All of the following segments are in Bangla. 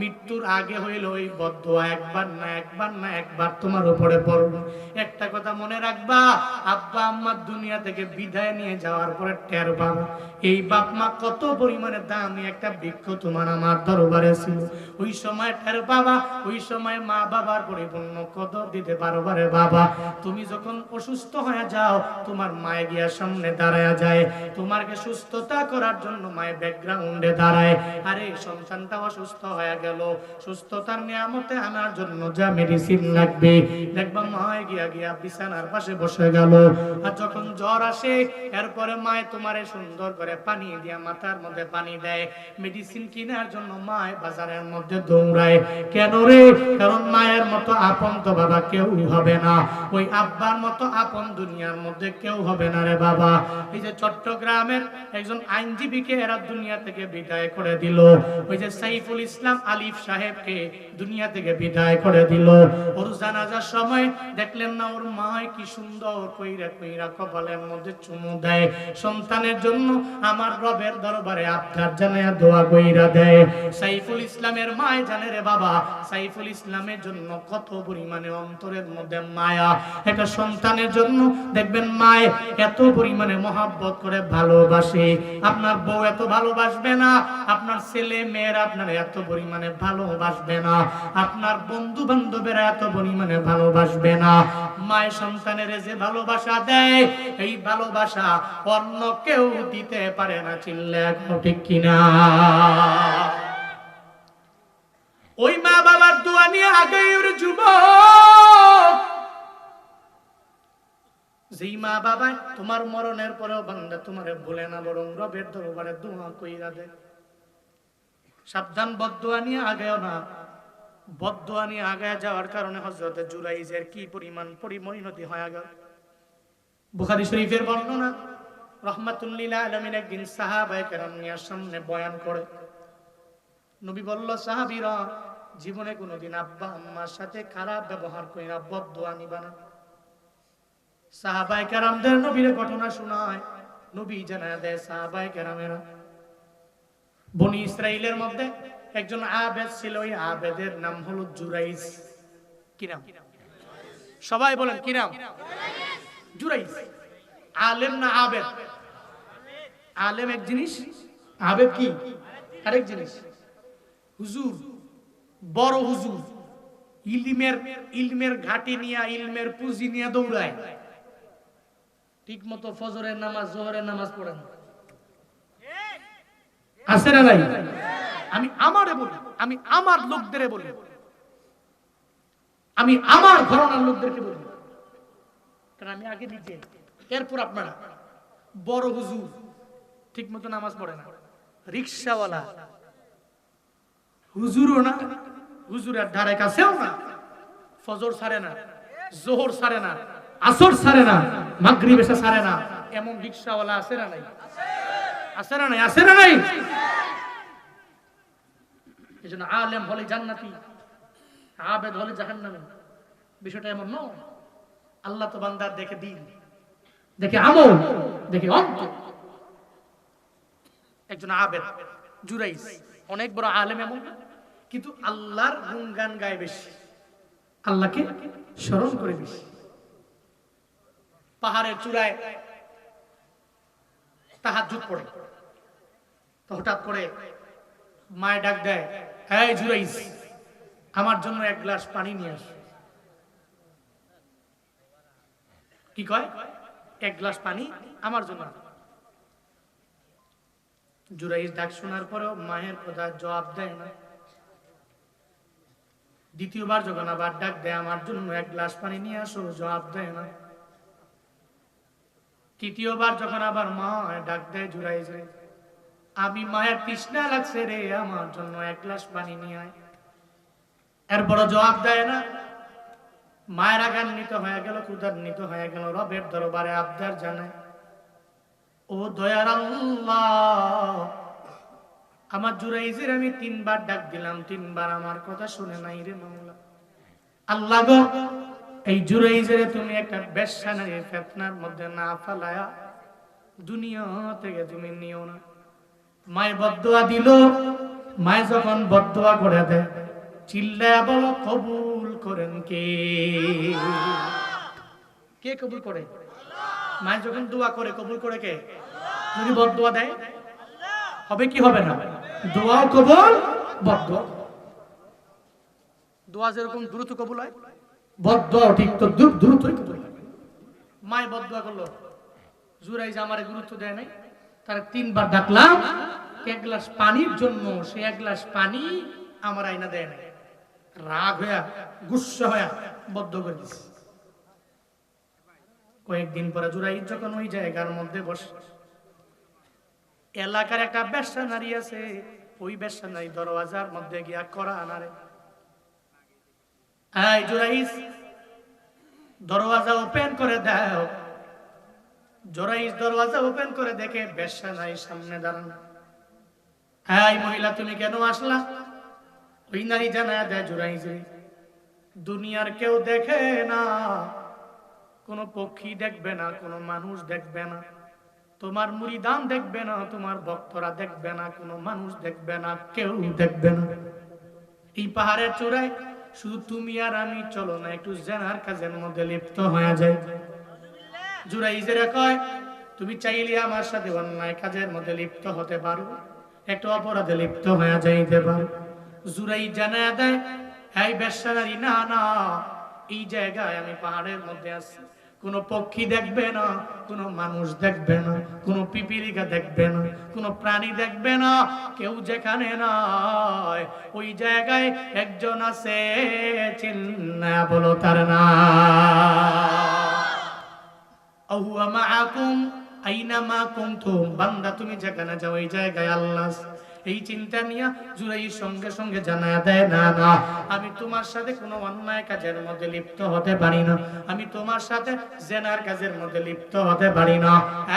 মৃত্যুর আগে হইল ওই বদদোয়া একবার না একবার তোমার উপরে পড়বে। একটা কথা মনে রাখবা, আব্বা আম্মা দুনিয়া থেকে বিদায় নিয়ে যাওয়ার পরে টের পাবা এই বাপ মা কত পরিমাণে দামি একটা বৃক্ষ তোমার আমার দরবারে ছিল। ওই সময় টের পাবা, ওই সময় মা বাবার পরিপূর্ণ কদর দিতে পারবা রে বাবা। তুমি যখন অসুস্থ হয়ে যাও, তোমার মায়ে গিয়া সামনে দাঁড়ায়া যায়, তোমাকে সুস্থতা করার জন্য মায়ে ব্যাকগ্রাউন্ডে দাঁড়ায়। আরে সন্তানটা অসুস্থ হয়ে গেল, সুস্থতার নিয়ামতে আনার জন্য যা মেডিসিন লাগবে, দেখবা মায়ে গিয়া গিয়া বিছানার পাশে বসে গেল। আর যখন জ্বর আসে, এরপরে মায়ে তোমারে সুন্দর করে পানি দিয়া মাথার মধ্যে পানি দেয়, মেডিসিন কেনার জন্য মায়ে বাজারের মধ্যে দৌড়ায়। কেন রে? কারণ মায়ের মতো আপন তো বাবা কেউ হবে না, ওই আব্বার মতো আপন দুনিয়ার মধ্যে কেউ হবে না রে বাবা। এই যে চট্টগ্রামের একজন আইনজীবীকে এরা দুনিয়া থেকে বিদায় করে দিল, ওই যে সাইফুল ইসলাম আলিফ সাহেবকে দুনিয়া থেকে বিদায় করে দিল। ওর জানাজার সময় দেখলেন না ওর মা কি সুন্দর কইরা কইরা কপালের মধ্যে চুমু দেয়, সন্তানের জন্য আমার রবের দরবারে আবদার জানায়া দোয়া কইরা দেয়। সাইফুল ইসলামের মায় জানে রে বাবা, সাইফুল ইসলামের জন্য কত পরিমাণে অন্তরের মধ্যে মায়া। একটা সন্তানের জন্য দেখবেন মায় এত পরিমাণে মহাব্বত করে ভালোবাসে, আপনার বউ এত ভালোবাসবে না, আপনার ছেলে মেয়েরা আপনার এত পরিমাণে ভালোবাসবে না, আপনার বন্ধু বান্ধবেরা এত পরিমাণে ভালোবাসবে না। মায়ের সন্তানের যে ভালোবাসা দেয়, এই ভালোবাসা অন্য কেউ দিতে পারে না। চিল্লা এখন ঠিক কিনা? ওই মা বাবার দোয়া নিয়ে আগে যুবক, যেই মা বাবা তোমার মরণের পরেও বান্দা তোমারে ভুলে না, বরং রবের দরবারে দোয়া কইরা দেয়। সাবধান, বদদোয়া নিয়ে আগেও না। বদদোয়া নিয়ে আগে যাওয়ার কারণে হযরত জুরাইজের কি পরিমাণ পরিণতি হয়ে গেল। বুখারী শরীফের বর্ণনা, রাহমাতুল লিল আলামিন একদিন সাহাবায়ে কেরাম নিয়ে সামনে বয়ান করে। নবী বলল, সাহাবীরা জীবনে কোনোদিন আব্বা আম্মার সাথে খারাপ ব্যবহার কইরা বদদোয়া নিবা না। সাহাবায়ে কেরামদের নবীর ঘটনা শোনায়, নবী জানায় দেয় সাহাবায়ে কেরামেরা, বনি ইসরাইলের মধ্যে একজন আবেদ ছিল, ওই আবেদের নাম হলো জুরাইজ। কি নাম? সবাই বলেন কি নাম? জুরাইজ। আলেম না আবেদ? আলেম এক জিনিস, আবেদ কি আরেক জিনিস। হুজুর, বড় হুজুর, ইলমের ঘাটি নিয়ে, ইলমের পুঁজি নিয়ে দৌড়ায়, ঠিক মতো ফজরের নামাজ জোহরের নামাজ পড়ে না। আছে না নাই? আমি আমারে বলি, আমি আমার লোকদের বলি, আমি আমার ঘরানার লোকদেরকে বলি, কারণ আমি আগে নিজে, এরপর আপনারা। বড় হুজুর ঠিক মতো নামাজ পড়ে না, রিকশাওয়ালা হুজুরও না, হুজুরের ধারে কাছেও না, ফজর ছাড়ে না, জোহর ছাড়ে না, আসর ছাড়ে না, মাগরিব এশা ছাড়ে না, এমন রিকশাওয়ালা আছে না নাই? আছে না নাই? আছে না নাই? এজন্য আলেম হলে জান্নাতি, আবেদ হলে জাহান্নামী। বিষয়টা এমন নয়। আল্লাহ তো বান্দার দেখে দিন, দেখে আমল, দেখে অন্তর। একজন আবেদ জুরাইজ অনেক বড় আলেম, এমন কিন্তু আল্লাহর গুণগান গায় বেশি, আল্লাহকে স্মরণ করে বেশি। পাহাড়ের চূড়ায় তাহাজ্জুদ পড়ে, তো হঠাৎ করে মায়ে ডাক দেয়, এই জুরাইজ, আমার জন্য এক গ্লাস পানি নিয়ে আস। কি কয়? এক গ্লাস পানি আমার জন্য। জুরাইজ ডাক শোনার পরেও মায়ের কথা জবাব দেয় না। দ্বিতীয়বার যখন আবার ডাক দেয়, আমার জন্য এক গ্লাস পানি নিয়ে আসো, জবাব দেয় না। তৃতীয়বার যখন আবার মা ডাক দেয়, জুরাইজ, আমি মায়ের তৃষ্ণা লাগছে রে, আমার জন্য এক গ্লাস পানি নিয়ে আয়। এরপর জবাব দেয় না। মায়ের রাগান্বিত হয়ে গেল, ক্ষুধান্বিত হয়ে গেল, রবের দরবারে আবদার জানায়, ও দয়ার আল্লাহ, আমার জুরাইজের আমি 3 বার ডাক দিলাম, 3 বার আমার কথা শুনে নাই রে মাওলা। আল্লাহ গো, এই জুরাইজের তুমি একটা বেশ্যা নারীর ফিতনার মধ্যে না ফেলায়া দুনিয়া থেকে তুমি নিও না। মায়ের বদদোয়া দিল, মায় যখন বদদোয়া করে দেয়, চিল্লায়া বলো কবুল করেন কে? কে কবুল করে? মায় যখন দোয়া করে কবুল করে কে? যদি বদদোয়া দেয় হবে কি হবে না? দোয়াও কবুল, বদদোয়া। দোয়া যেরকম দ্রুত কবুল হয়, বদদোয়া ঠিক তো দ্রুতই কবুল হয়। মায় বদদোয়া করলো, জুরাইজ আমারে গুরুত্ব দেয় নাই, তার 3 বার ডাকলাম, এক গ্লাস পানির জন্য সে এক গ্লাস পানি আমার আইনা দেয় নাই। রাগ হইয়া গুসা হইয়া বদ্ধ করে দিছে। কয়েকদিন পরে জুরাইজ যখন ওই জায়গার মধ্যে বসে, এলাকার একটা বেশ্যা নারী আছে, ওই বেশ্যা নারী দরওয়াজার মধ্যে গিয়া করা আনারে, এই জুরাইজ দরওয়াজা ওপেন করে দাও। জুরাইজ দরওয়াজা ওপেন করে দেখে বেশ্যা নারী সামনে দাঁড়ানো। এই মহিলা তুমি কেন আসলা? ওই নারী জানায় দেয় জুরাইজ, দুনিয়ার কেউ দেখে না, কোনো পক্ষী দেখবে না, কোনো মানুষ দেখবে না, তোমার মুরিদান দেখবে না, তোমার ভক্তরা দেখবে না, কোনো মানুষ দেখবে না, কেউ দেখবে না। এই পাহাড়ের চূড়ায় শুধু তুমি আর আমি, চলো না একটু জেনার কাজের মধ্যে লিপ্ত হয়ে যায়। জুরাইজেরা কয়, তুমি চাইলে আমার সাথে অন্যায় কাজের মধ্যে লিপ্ত হতে পারো, একটু অপরাধে লিপ্ত হয়ে যাইতে পারো। জুরাইজ জানায় দেয়, এই বেশ্যা নারী, না না, এই জায়গায় আমি পাহাড়ের মধ্যে আছি, কোনো পক্ষী দেখবে না, কোনো মানুষ দেখবে না, কোনো পিপিলিকা দেখবে না, কোনো প্রাণী দেখবে না, কেউ যেখানে নয় ওই জায়গায় একজন আছে, চিল্লা বলো তার নাম। আহুয়া মাআকুম আইনামা কুনতুম, বান্দা তুমি যেখানে যাও ওই জায়গায় আল্লাহ। এই চিন্তা নিয়ে জুরাইজ সঙ্গে সঙ্গে জানায় দেয়, না না, আমি তোমার সাথে কোনো অন্যায় কাজের মধ্যে লিপ্ত হতে পারি না, আমি তোমার সাথে জেনার কাজের মধ্যে লিপ্ত হতে পারি না।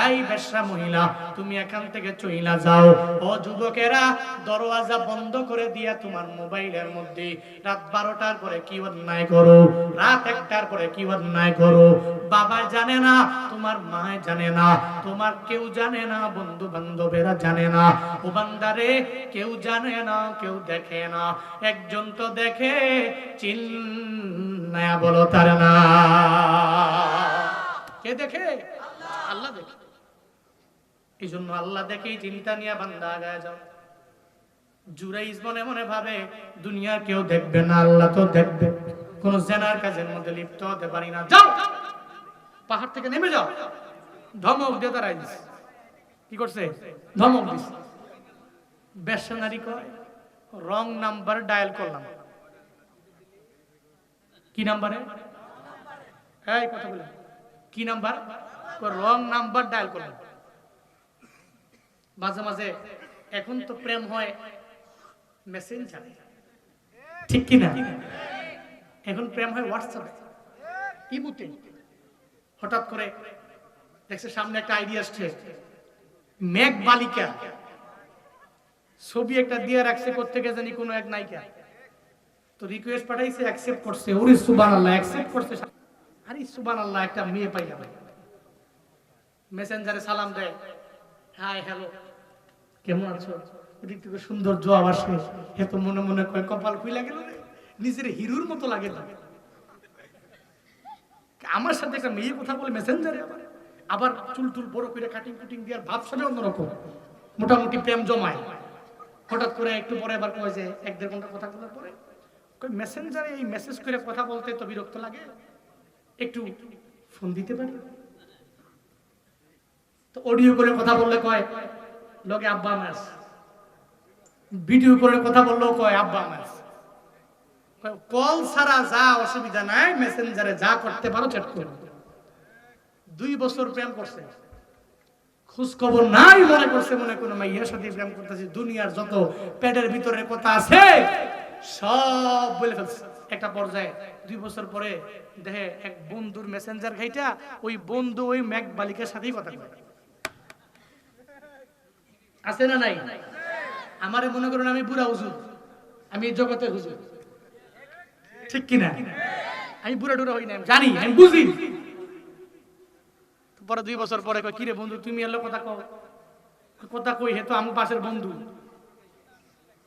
এই বেশ্যা মহিলা, তুমি এখান থেকে চইলা যাও। ও যুবকেরা, দরওয়াজা বন্ধ করে দিয়া তোমার মোবাইলের মধ্যে রাত 12টার পরে কি অন্যায় করো, রাত 1টার পরে কি অন্যায় করো, বাবা জানে না, তোমার মা জানে না, তোমার কেউ জানে না, বন্ধু বান্ধবেরা জানে না। ও বান্দারে, কেউ জানে না, কেউ দেখে না, একজন তো দেখে, চিল্লায়া বলো তার নাম। কে দেখে? আল্লাহ দেখে। এই জন্য আল্লাহ দেখেই চিন্তা নিয়ে বান্দা আগায় যাও। জুরাইজ মনে মনে ভাবে, দুনিয়ার কেউ দেখবে না, আল্লাহ তো দেখবে, কোন জেনার কাজের মধ্যে লিপ্ত হতে পারি না, যাও পাহাড় থেকে নেমে যাও। ধমক দিয়ে দাঁড়াই দিস। কি করছে? ধমক দিস। বেশ্যা নারী কয়, রং নাম্বার ডায়াল করলাম। কি নাম্বারে? এই কথা বলে, কি নাম্বার? রং নাম্বার ডায়াল করলাম। মাঝে মাঝে এখন তো প্রেম হয় মেসেঞ্জারে, ঠিক কিনা? এখন প্রেম হয় হোয়াটসঅ্যাপে, ইমুতে। হঠাৎ করে দেখছে সামনে একটা আইডিয়া আসছে, মেঘ বালিকা ছবি একটা দিয়ে রাখছে, কোত্থেকে জানি কোনো এক নায়িকা, তো রিকোয়েস্ট পাঠাইছে, অ্যাকসেপ্ট করছে। ওরে সুবহানাল্লাহ, অ্যাকসেপ্ট করছে। আরে সুবহানাল্লাহ, একটা মেয়ে পাইলাম। মেসেঞ্জারে সালাম দেয়, হাই হ্যালো কেমন আছো, ওদিক থেকে সুন্দর জবাব আসে। হে তো মনে মনে কয়, কপাল খুইলা গেল রে, নিজের হিরোর মতো লাগে না। আমার সাথে একটা মেয়ে কথা বলে মেসেঞ্জারে, আবার চুল টুল বড় করে কাটিং কুটিং দিয়ে ভাব সাজে অন্যরকম, মোটামুটি প্রেম জমায়। হঠাৎ করে একটু পরে আবার কয় যে 1-1.5 ঘন্টা কথা বলার পরে কই মেসেঞ্জারে এই মেসেজ করে কথা বলতে তো বিরক্ত লাগে, একটু ফোন দিতে পারি। তো অডিও করে কথা বললে কয় লগে আব্বা মাস, ভিডিও করে কথা বললেও কয় আব্বা মাস। কল ছাড়া যা অসুবিধা নাই, মেসেঞ্জারে যা করতে পারো চ্যাট করো। 2 বছর প্রেম করছে, খোঁজ খবর নাই, মনে করছে মনে কোনো মাইয়ার সাথে প্রেম করতেছে, দুনিয়ার যত পেটের ভিতরে কথা আছে সব বলে ফেলছে। একটা পর্যায়ে 2 বছর পরে দেখে এক বন্ধুর মেসেঞ্জার ঘাইটা ওই বন্ধু ওই মেঘ বালিকার সাথেই কথা বলে। আছে না নাই? আমারে মনে করেন আমি বুড়া হুজুর, আমি এই জগতের হুজুর, ঠিক কিনা? আমি বুড়া টুরা হই না, আমি জানি, আমি বুঝি। পরে 2 বছর পরে কয়, কিরে বন্ধু তুমি এলো কথা কও। কথা কই, হে তো আমার পাশের বন্ধু।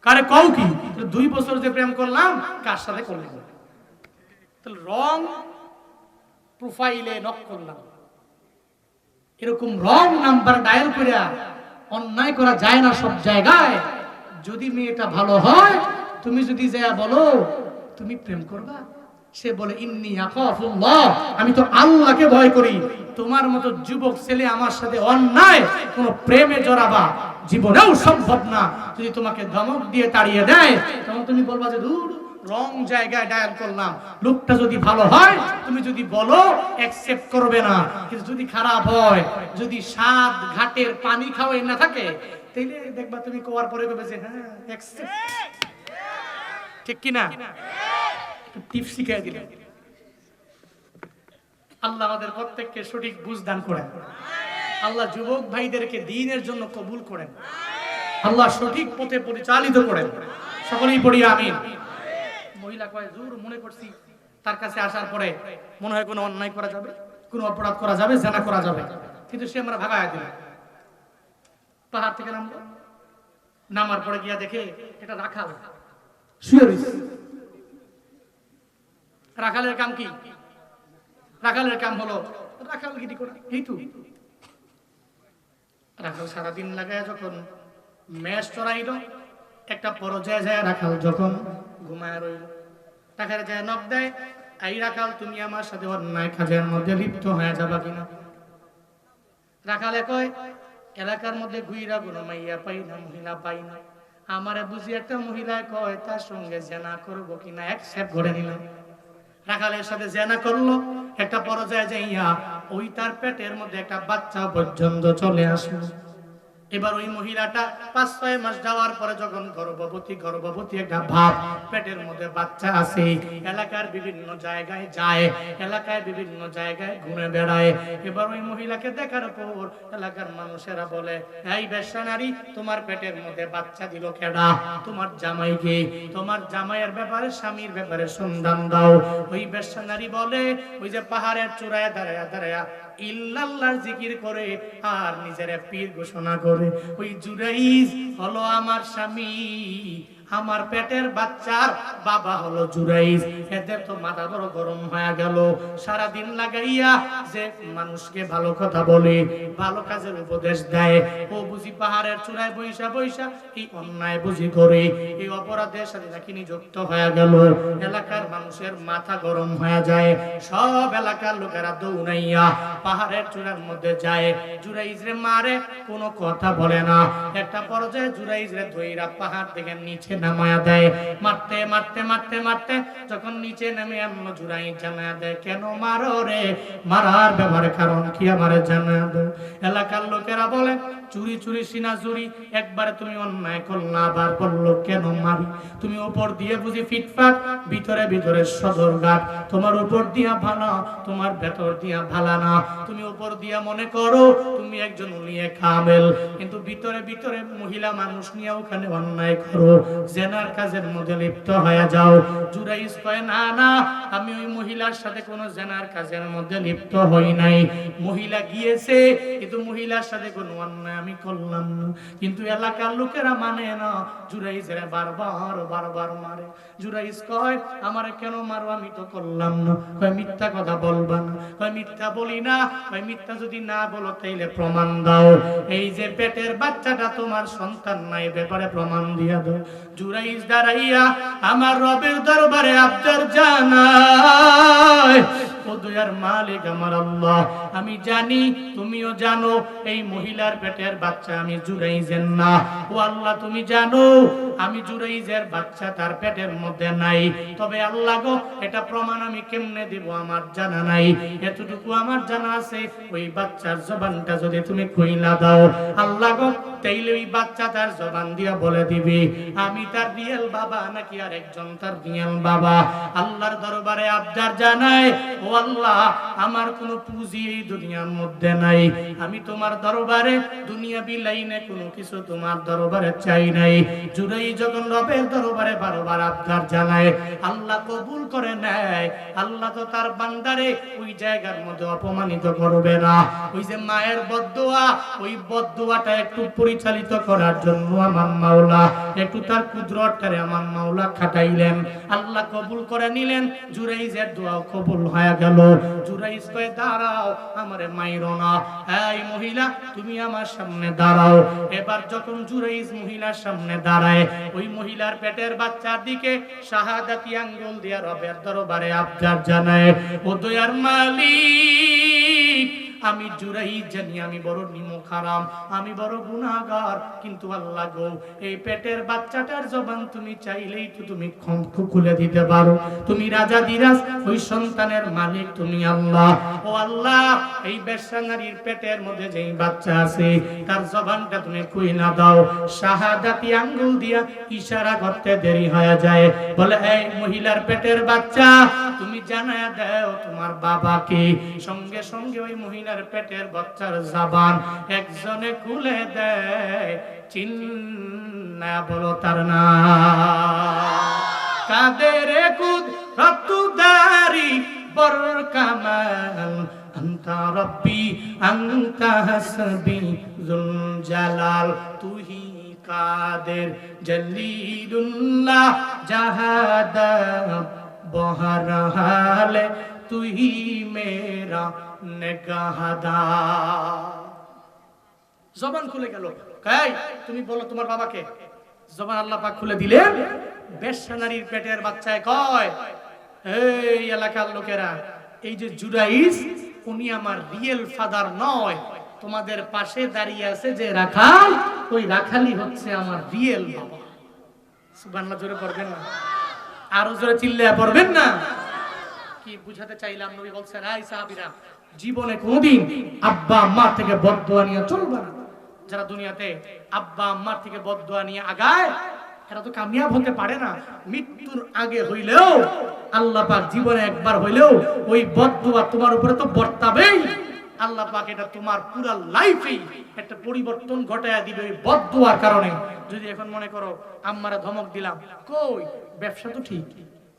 কারে কও কি 2 বছর যে প্রেম করলাম কার সাথে করলাম, তাহলে রং প্রোফাইলে নক করলাম। এরকম রং নাম্বার ডায়াল করে অন্যায় করা যায় না সব জায়গায়। যদি মেয়েটা ভালো হয়, তুমি যদি যায় বলো তুমি প্রেম করবা, সে বলে ইন্নী আখাফুল্লাহ, আমি তো আল্লাহকে ভয় করি, তোমার মতো যুবক ছেলে আমার সাথে অন্যায় কোন প্রেমে জড়াবা জীবনেও সম্ভব না। যদি তোমাকে ধমক দিয়ে তাড়িয়ে দেয়, তখন তুমি বলবা যে দূর রং জায়গায় ডায়াল করলাম। লোকটা যদি ভালো হয়, তুমি যদি বলো অ্যাকসেপ্ট করবে না, কিন্তু যদি খারাপ হয়, যদি সাত ঘাটের পানি খাওয়াই না থাকে, তাইলে দেখবা তুমি কোয়ার পরে কবে যে হ্যাঁ অ্যাকসেপ্ট, ঠিক কি না? টিপস শিখিয়ে দিলেন। আল্লাহ আমাদের প্রত্যেককে সঠিক বুঝ দান করেন। আল্লাহ যুবক ভাইদেরকে দ্বীনের জন্য কবুল করেন। আল্লাহ সঠিক পথে পরিচালিত করেন। সকলেই পড়ি আমিন। মহিলা কয় জোর মনে করছি তার কাছে আসার পরে মনে হয় কোনো অন্যায় করা যাবে, কোনো অপরাধ করা যাবে, জানা করা যাবে, কিন্তু সে আমরা ভাগায় দিল। পাহাড় থেকে নামলো, নামার পরে গিয়া দেখে এটা রাখাল শুয়ে রয়েছে। রাখালের কাম কি? রাখালের কাম হলো রাখালগিরি করা। এই তো রাখাল সারাদিন লাগায় যখন মেষ চড়াইল, একটা পর্যায়ে যায় রাখাল যখন ঘুমায় রইল, টাকার যায় নখ দেয়, এই রাখাল তুমি আমার সাথে অন্যায় কাজের মধ্যে লিপ্ত হয়ে যাবা কিনা? রাখালে কয় এলাকার মধ্যে ঘুইরা কোনো মাইয়া পাই না, মহিলা পাই না, আমারে বুঝি একটা মহিলা কয় তার সঙ্গে জেনা করবো কিনা, অ্যাকসেপ্ট করে নিলাম। রাখালের সাথে জেনা করলো, একটা পর্যায়ে যাইয়া ওই তার পেটের মধ্যে একটা বাচ্চা পর্যন্ত চলে আসলো। এবার ওই মহিলাটা 5-6 মাস যাওয়ার পরে যখন গর্ভবতী একটা ভাব, পেটের মধ্যে বাচ্চা আছে, এলাকার বিভিন্ন জায়গায় যায়, এলাকায় বিভিন্ন জায়গায় ঘুরে বেড়ায়। এবার ওই মহিলাকে দেখার পর এলাকার মানুষেরা বলে, এই বেশ্যা নারী, তোমার পেটের মধ্যে বাচ্চা দিল কেডা? তোমার জামাইকে, তোমার জামাইয়ের ব্যাপারে, স্বামীর ব্যাপারে সন্ধান দাও। ওই বেশ্যা নারী বলে, ওই যে পাহাড়ের চূড়ায় দাঁড়ায়া দাঁড়ায়া ইল্লাল্লাহর জিকির করে আর নিজের পীর ঘোষণা করে, ওই জুরাইজ হলো আমার স্বামী, আমার পেটের বাচ্চার বাবা হলো জুরাইজ। এদের তো মাথা বড় গরম হয়ে গেল। সারা দিন লাগাইয়া যে মানুষকে ভালো কথা বলে, ভালো কাজের উপদেশ দেয়, ও বুঝি পাহাড়ের চূড়ায় বৈশা বৈশা এই অন্যায় বুঝি করে, এই অপরাধের সাথে নাকি নিযুক্ত হয়ে গেল। এলাকার মানুষের মাথা গরম হয়ে যায়। সব এলাকার লোকেরা দৌড়াইয়া পাহাড়ের চূড়ার মধ্যে যায়, জুরাইজরে মারে, কোনো কথা বলে না। একটা পর্যায়ে জুরাইজরে ধইরা পাহাড় থেকে নিচে নামায়া দেয়। মারতে মারতে মারতে মারতে যখন নিচে নেমে আনলো, জুরাইজ জানায়া দেয়, কেন মারো রে? মারার ব্যাপারে কারণ কি আমারে জানায়া দাও। এলাকার লোকেরা বলে, চুরি চুরি সিনা চুরি, একবারে তুমি অন্যায় করলা, আবার বললো কেন মারি? তুমি উপর দিয়ে বুঝি ফিটফাট, ভিতরে ভিতরে সদরঘাট, তোমার উপর দিয়া ভালো, তোমার ভেতর দিয়া ভালা না। তুমি উপর দিয়া মনে করো তুমি একজন উলিয়ে কামেল, কিন্তু ভিতরে ভিতরে মহিলা মানুষ নিয়ে ওখানে অন্যায় করো, জেনার কাজের মধ্যে লিপ্ত হয়ে যাও। জুরাইজ কয়, না না, আমি ওই মহিলার সাথে কোনো জেনার কাজের মধ্যে লিপ্ত হই নাই। মহিলা গিয়েছে, কিন্তু মহিলার সাথে কোনো অন্যায় আমি করলাম না। কিন্তু এলাকার লোকেরা মানে না, জুরাইজের বারবার বারবার মারে। জুরাইজ কয়, আমারে কেন মারো? আমি তো করলাম না। কয় মিথ্যা কথা বলবা না? কয় মিথ্যা বলি না। কয় মিথ্যা যদি না বলো তাইলে প্রমাণ দাও, এই যে পেটের বাচ্চাটা তোমার সন্তান নাই, ব্যাপারে প্রমাণ দিয়া দাও। জুরাইজ দাঁড়াইয়া আমার রবের দরবারে আবদার জানায়, ও দয়ার মালিক আমার আল্লাহ, আমি জানি তুমিও জানো এই মহিলার পেটের বাচ্চা আমি জুরাইজের না। ও আল্লাহ, তুমি জানো আমি জুরাইজের বাচ্চা তার পেটের মধ্যে নাই। তবে আল্লাহ গো, এটা প্রমাণ আমি কেমনে দিব আমার জানা নাই। এতটুকু আমার জানা আছে, ওই বাচ্চার জবানটা যদি তুমি খুইলা দাও আল্লাহ গো, তাইলে ওই বাচ্চা তার জবান দিয়া বলে দিবি আমি তার রিয়েল বাবা নাকি আর একজন তার রিয়েল বাবা। আল্লাহর দরবারে আবদার জানায়, ও আল্লাহ, আমার কোনো পুঁজি এই দুনিয়ার মধ্যে নাই, আমি তোমার দরবারে দুনিয়া বিলাইনে কোনো কিছু তোমার দরবারে চাই নাই। জুরাই যখন রবের দরবারে বারবার আবদার জানায়, আল্লাহ কবুল করে নেয়। আল্লাহ তো তার বান্দারে ওই জায়গার মধ্যে অপমানিত করবে না। ওই যে মায়ের বদদোয়া, ওই বদদোয়াটা একটু পরিচালিত করার জন্য আমার মাওলা একটু তার কুদরতটারে আমার মাওলা খাটাইলেন। আল্লাহ কবুল করে নিলেন। জুরাইজের দোয়া কবুল হয়ে গেল। জুরাইজ কয়ে দাঁড়াও, আমারে মাইরো না। এই মহিলা তুমি আমার সামনে দাঁড়াও। এবার যখন জুরাইজ মহিলার সামনে দাঁড়ায়, ওই মহিলার পেটের বাচ্চার দিকে শাহাদাতি আঙ্গুল দিয়ে রবের দরবারে আবদার জানায়, ও দয়ার মালিক, আমি জুরাইজ জানি আমি বড় নিমক হারাম, আমি বড় গুনাহগার, কিন্তু আল্লাহ গো, এই পেটের বাচ্চাটার জবান তুমি চাইলেই তো তুমি খুলে দিতে পারো। তুমি রাজা দিরাজ, ওই সন্তানের মালিক তুমি আল্লাহ। ও আল্লাহ, এই বেশ্যা নারীর পেটের মধ্যে যেই বাচ্চা আছে তার জবানটা তুমি খুইলা দাও। শাহাদাতি আঙ্গুল দিয়া ইশারা করতে দেরি হয়ে যায়। বলে, এই মহিলার পেটের বাচ্চা তুমি জানায়া দাও তোমার বাবাকে। সঙ্গে সঙ্গে ওই মহিলার পেটের বাচ্চার জবান একজনে খুলে দেয়। চিন্না বলো তার নাম। কাদের কুদরতদারি বর কামাল, আনতা রব্বি আনতা হাসবি যুল জালাল। তুহি কাদের জলিলুল্লাহ জাহাদ বহরহাল, তুহি মেরা নেগাহদার। জবান খুলে গেল। কাই তুমি বলো তোমার বাবাকে। জবান আল্লাহ পাক খুলে দিলেন। বেশ্যা নারীর পেটের বাচ্চায় কয়, এই এলাকার লোকেরা, এই যে জুরাইজ, উনি আমার রিয়েল ফাদার নয়। তোমাদের পাশে দাঁড়িয়ে আছে যে রাখাল, ওই রাখালই হচ্ছে আমার রিয়েল বাবা। সুবহানাল্লাহ জোরে পড়বেন না? আরো জোরে চিল্লায়া পড়বেন না? কি বুঝাতে চাইলাম? নবী বলছেন, এই সাহাবীরা, জীবনে কোনদিন আব্বা আম্মার থেকে বদদুয়া নিয়ে চলবে না। যারা দুনিয়াতে আব্বা আম্মার থেকে বদদুয়া নিয়ে আগায়, এরা তো কামিয়াব হতে পারে না। মৃত্যুর আগে হইলেও আল্লাহ পাক জীবনে একবার হইলেও ওই বদদুয়া তোমার উপরে তো বর্তাবেই। আল্লাহ পাক এটা তোমার পুরো লাইফেই একটা পরিবর্তন ঘটায়া দিবে ওই বদদুয়ার কারণে। যদি এখন মনে করো আম্মারা ধমক দিলাম, কই ব্যবসা তো ঠিক,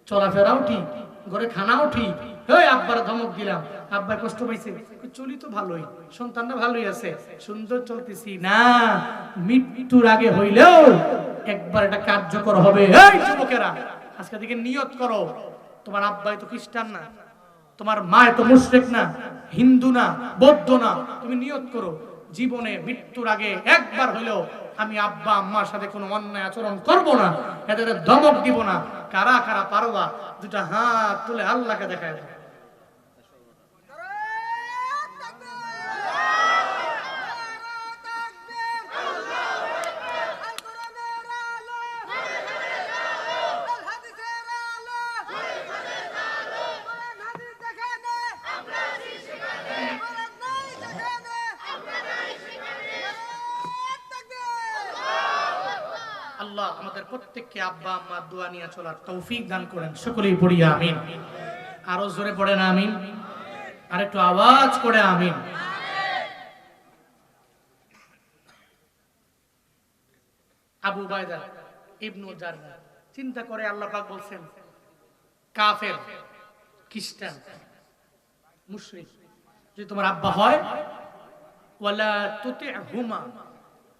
চলাফেরাও ঠিক, ঘরে খানাও ঠিক, এই আব্বার ধমক দিলাম, আব্বা কষ্ট পাইছে, চলি তো ভালোই, সন্তানরা ভালোই আছে, সুন্দর চলতেছি না। মৃত্যুর আগে হইলেও একবার এটা কার্যকর হবে। এই যুবকেরা, আজকে থেকে নিয়ত করো, তোমার আব্বাই তো খ্রিস্টান না, তোমার মা তো মুশরিক না, হিন্দু না, বৌদ্ধ না। তুমি নিয়ত করো, জীবনে মৃত্যুর আগে একবার হইলেও আমি আব্বা আম্মার সাথে কোনো অন্যায় আচরণ করব না, এদের ধমক দিব না। কারা কারা পারবা দুটা হাত তুলে আল্লাহকে দেখায় দাও। আল্লাহ আমাদের প্রত্যেককে আব্বা আম্মার দোয়া নিয়ে চলার তৌফিক দান করেন। সকলেই পড়ি আমিন। আরো জোরে পড়েন আমিন, আর একটু আওয়াজ করে আমিন। আবু উবাইদা ইবনে জাররাহ চিন্তা করে আল্লাহ পাক বলছেন, কাফের, খ্রিস্টান, মুশরিক যদি তোমার আব্বা হয়, ওয়ালা তুতিহুমা,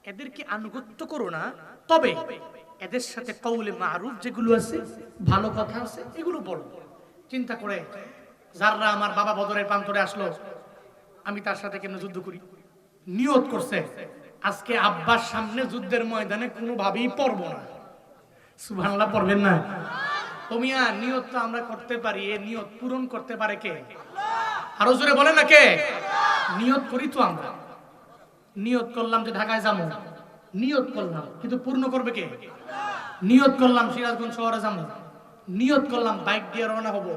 এদেরকে আনুগত্য করো না, তবে এদের সাথে কওলে মারুফ যেগুলো আছে, ভালো কথা আছে, এগুলো বলো। চিন্তা করে যারা আমার বাবা বদরের প্রান্তরে আসলো, আমি তার সাথে কেন যুদ্ধ করি? নিয়ত করছে আজকে আব্বার সামনে যুদ্ধের ময়দানে কোনোভাবেই পড়বো না। সুবহানাল্লাহ পড়বেন না? তোমিয়া নিয়ত তো আমরা করতে পারি, এই নিয়ত পূরণ করতে পারে কে? আরো জোরে বলেন না কে? নিয়ত করি তো আমরা। নিয়ত করলাম যে ঢাকায় যাবো, নিয়ত করলাম, কিন্তু পূর্ণ করবে কে? নিয়ত করলাম সিরাজগঞ্জ শহরে যাবো, নিয়ত করলাম বাইক দিয়ে রওনা হব,